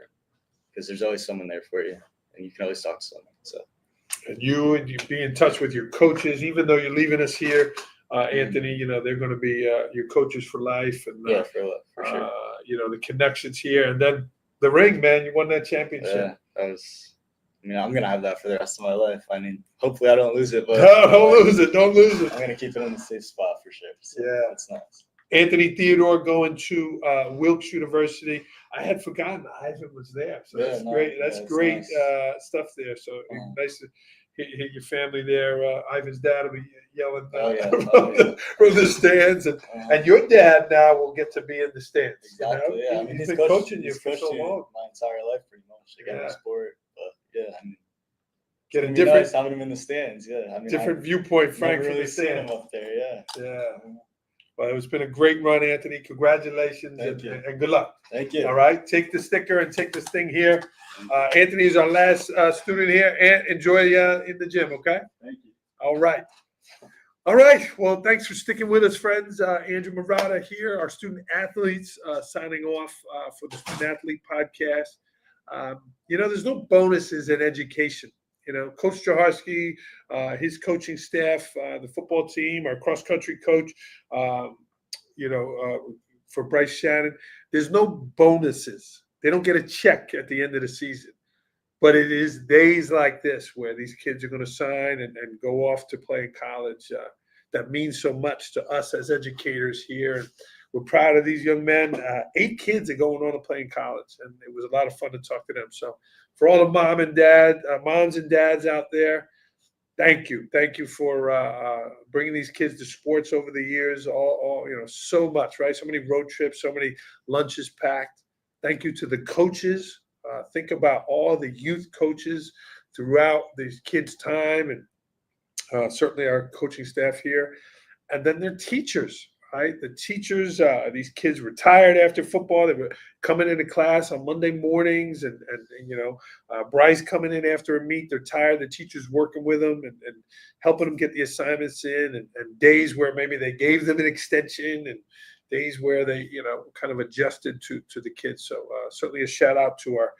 because there's always someone there for you, and you can always talk to someone. So. And you be in touch with your coaches, even though you're leaving us here, Anthony. They're going to be your coaches for life, and for sure. The connections here, and then the ring, man. You won that championship. Yeah, that was. I'm gonna have that for the rest of my life. Hopefully I don't lose it, but Don't lose it. Don't lose it. I'm gonna keep it in the safe spot for sure. So Yeah. That's nice. Anthony Theodore going to Wilkes University. I had forgotten Ivan was there, so that's great. That's great nice. stuff there. So nice to hit your family there. Ivan's dad will be yelling from the stands, and your dad now will get to be in the stands. Exactly. Yeah. He's been coaching you for so long. My entire life, pretty much. I got my sport, but yeah, Get a it's different nice having him in the stands. Yeah, different viewpoint, Frank, never from really the seen him stands. up there. Yeah. Yeah. Well, it's been a great run, Anthony. Congratulations Thank you. and good luck. Thank you. All right. Take the sticker and take this thing here. Anthony is our last student here. And enjoy in the gym, okay? Thank you. All right. All right. Well, thanks for sticking with us, friends. Andrew Murata here, our student athletes, signing off for the Student Athlete Podcast. There's no bonuses in education. Coach Jaharski, his coaching staff, the football team, our cross-country coach, for Bryce, Shannon, there's no bonuses. They don't get a check at the end of the season. But it is days like this where these kids are going to sign and go off to play in college. that means so much to us as educators here. And we're proud of these young men. 8 kids are going on to play in college, and it was a lot of fun to talk to them. So for all the moms and dads out there, thank you for bringing these kids to sports over the years. All so much, right? So many road trips, so many lunches packed. Thank you to the coaches. Think about all the youth coaches throughout these kids' time, and certainly our coaching staff here, and then their teachers. Right, the teachers. These kids were tired after football. They were coming into class on Monday mornings, and Bryce coming in after a meet. They're tired. The teachers working with them and helping them get the assignments in, and days where maybe they gave them an extension, and days where they kind of adjusted to the kids. So certainly a shout out to our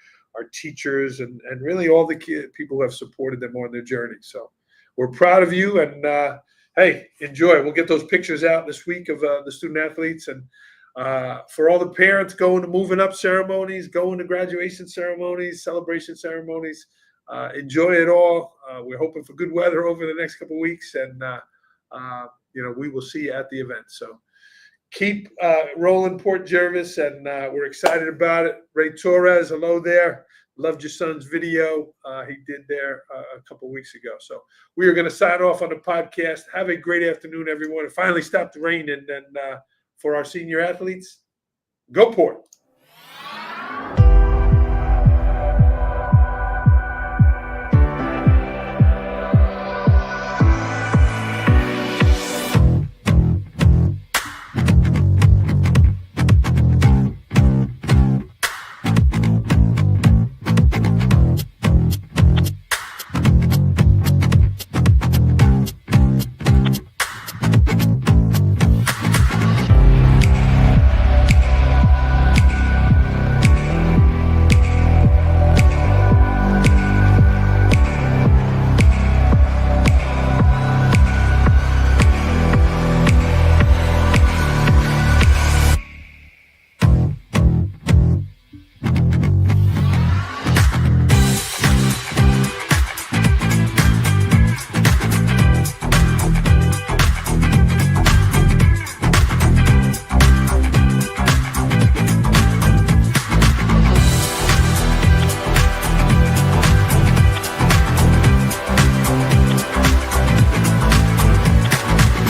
teachers and really all the people who have supported them on their journey. So we're proud of you, and hey, enjoy. We'll get those pictures out this week of the student athletes, and for all the parents going to moving up ceremonies, going to graduation ceremonies, celebration ceremonies, enjoy it all. We're hoping for good weather over the next couple of weeks, and we will see you at the event. So keep rolling, Port Jervis, and we're excited about it. Ray Torres, hello there. Loved your son's video he did there a couple of weeks ago. So we are going to sign off on the podcast. Have a great afternoon, everyone. It finally stopped raining. And for our senior athletes, go Port.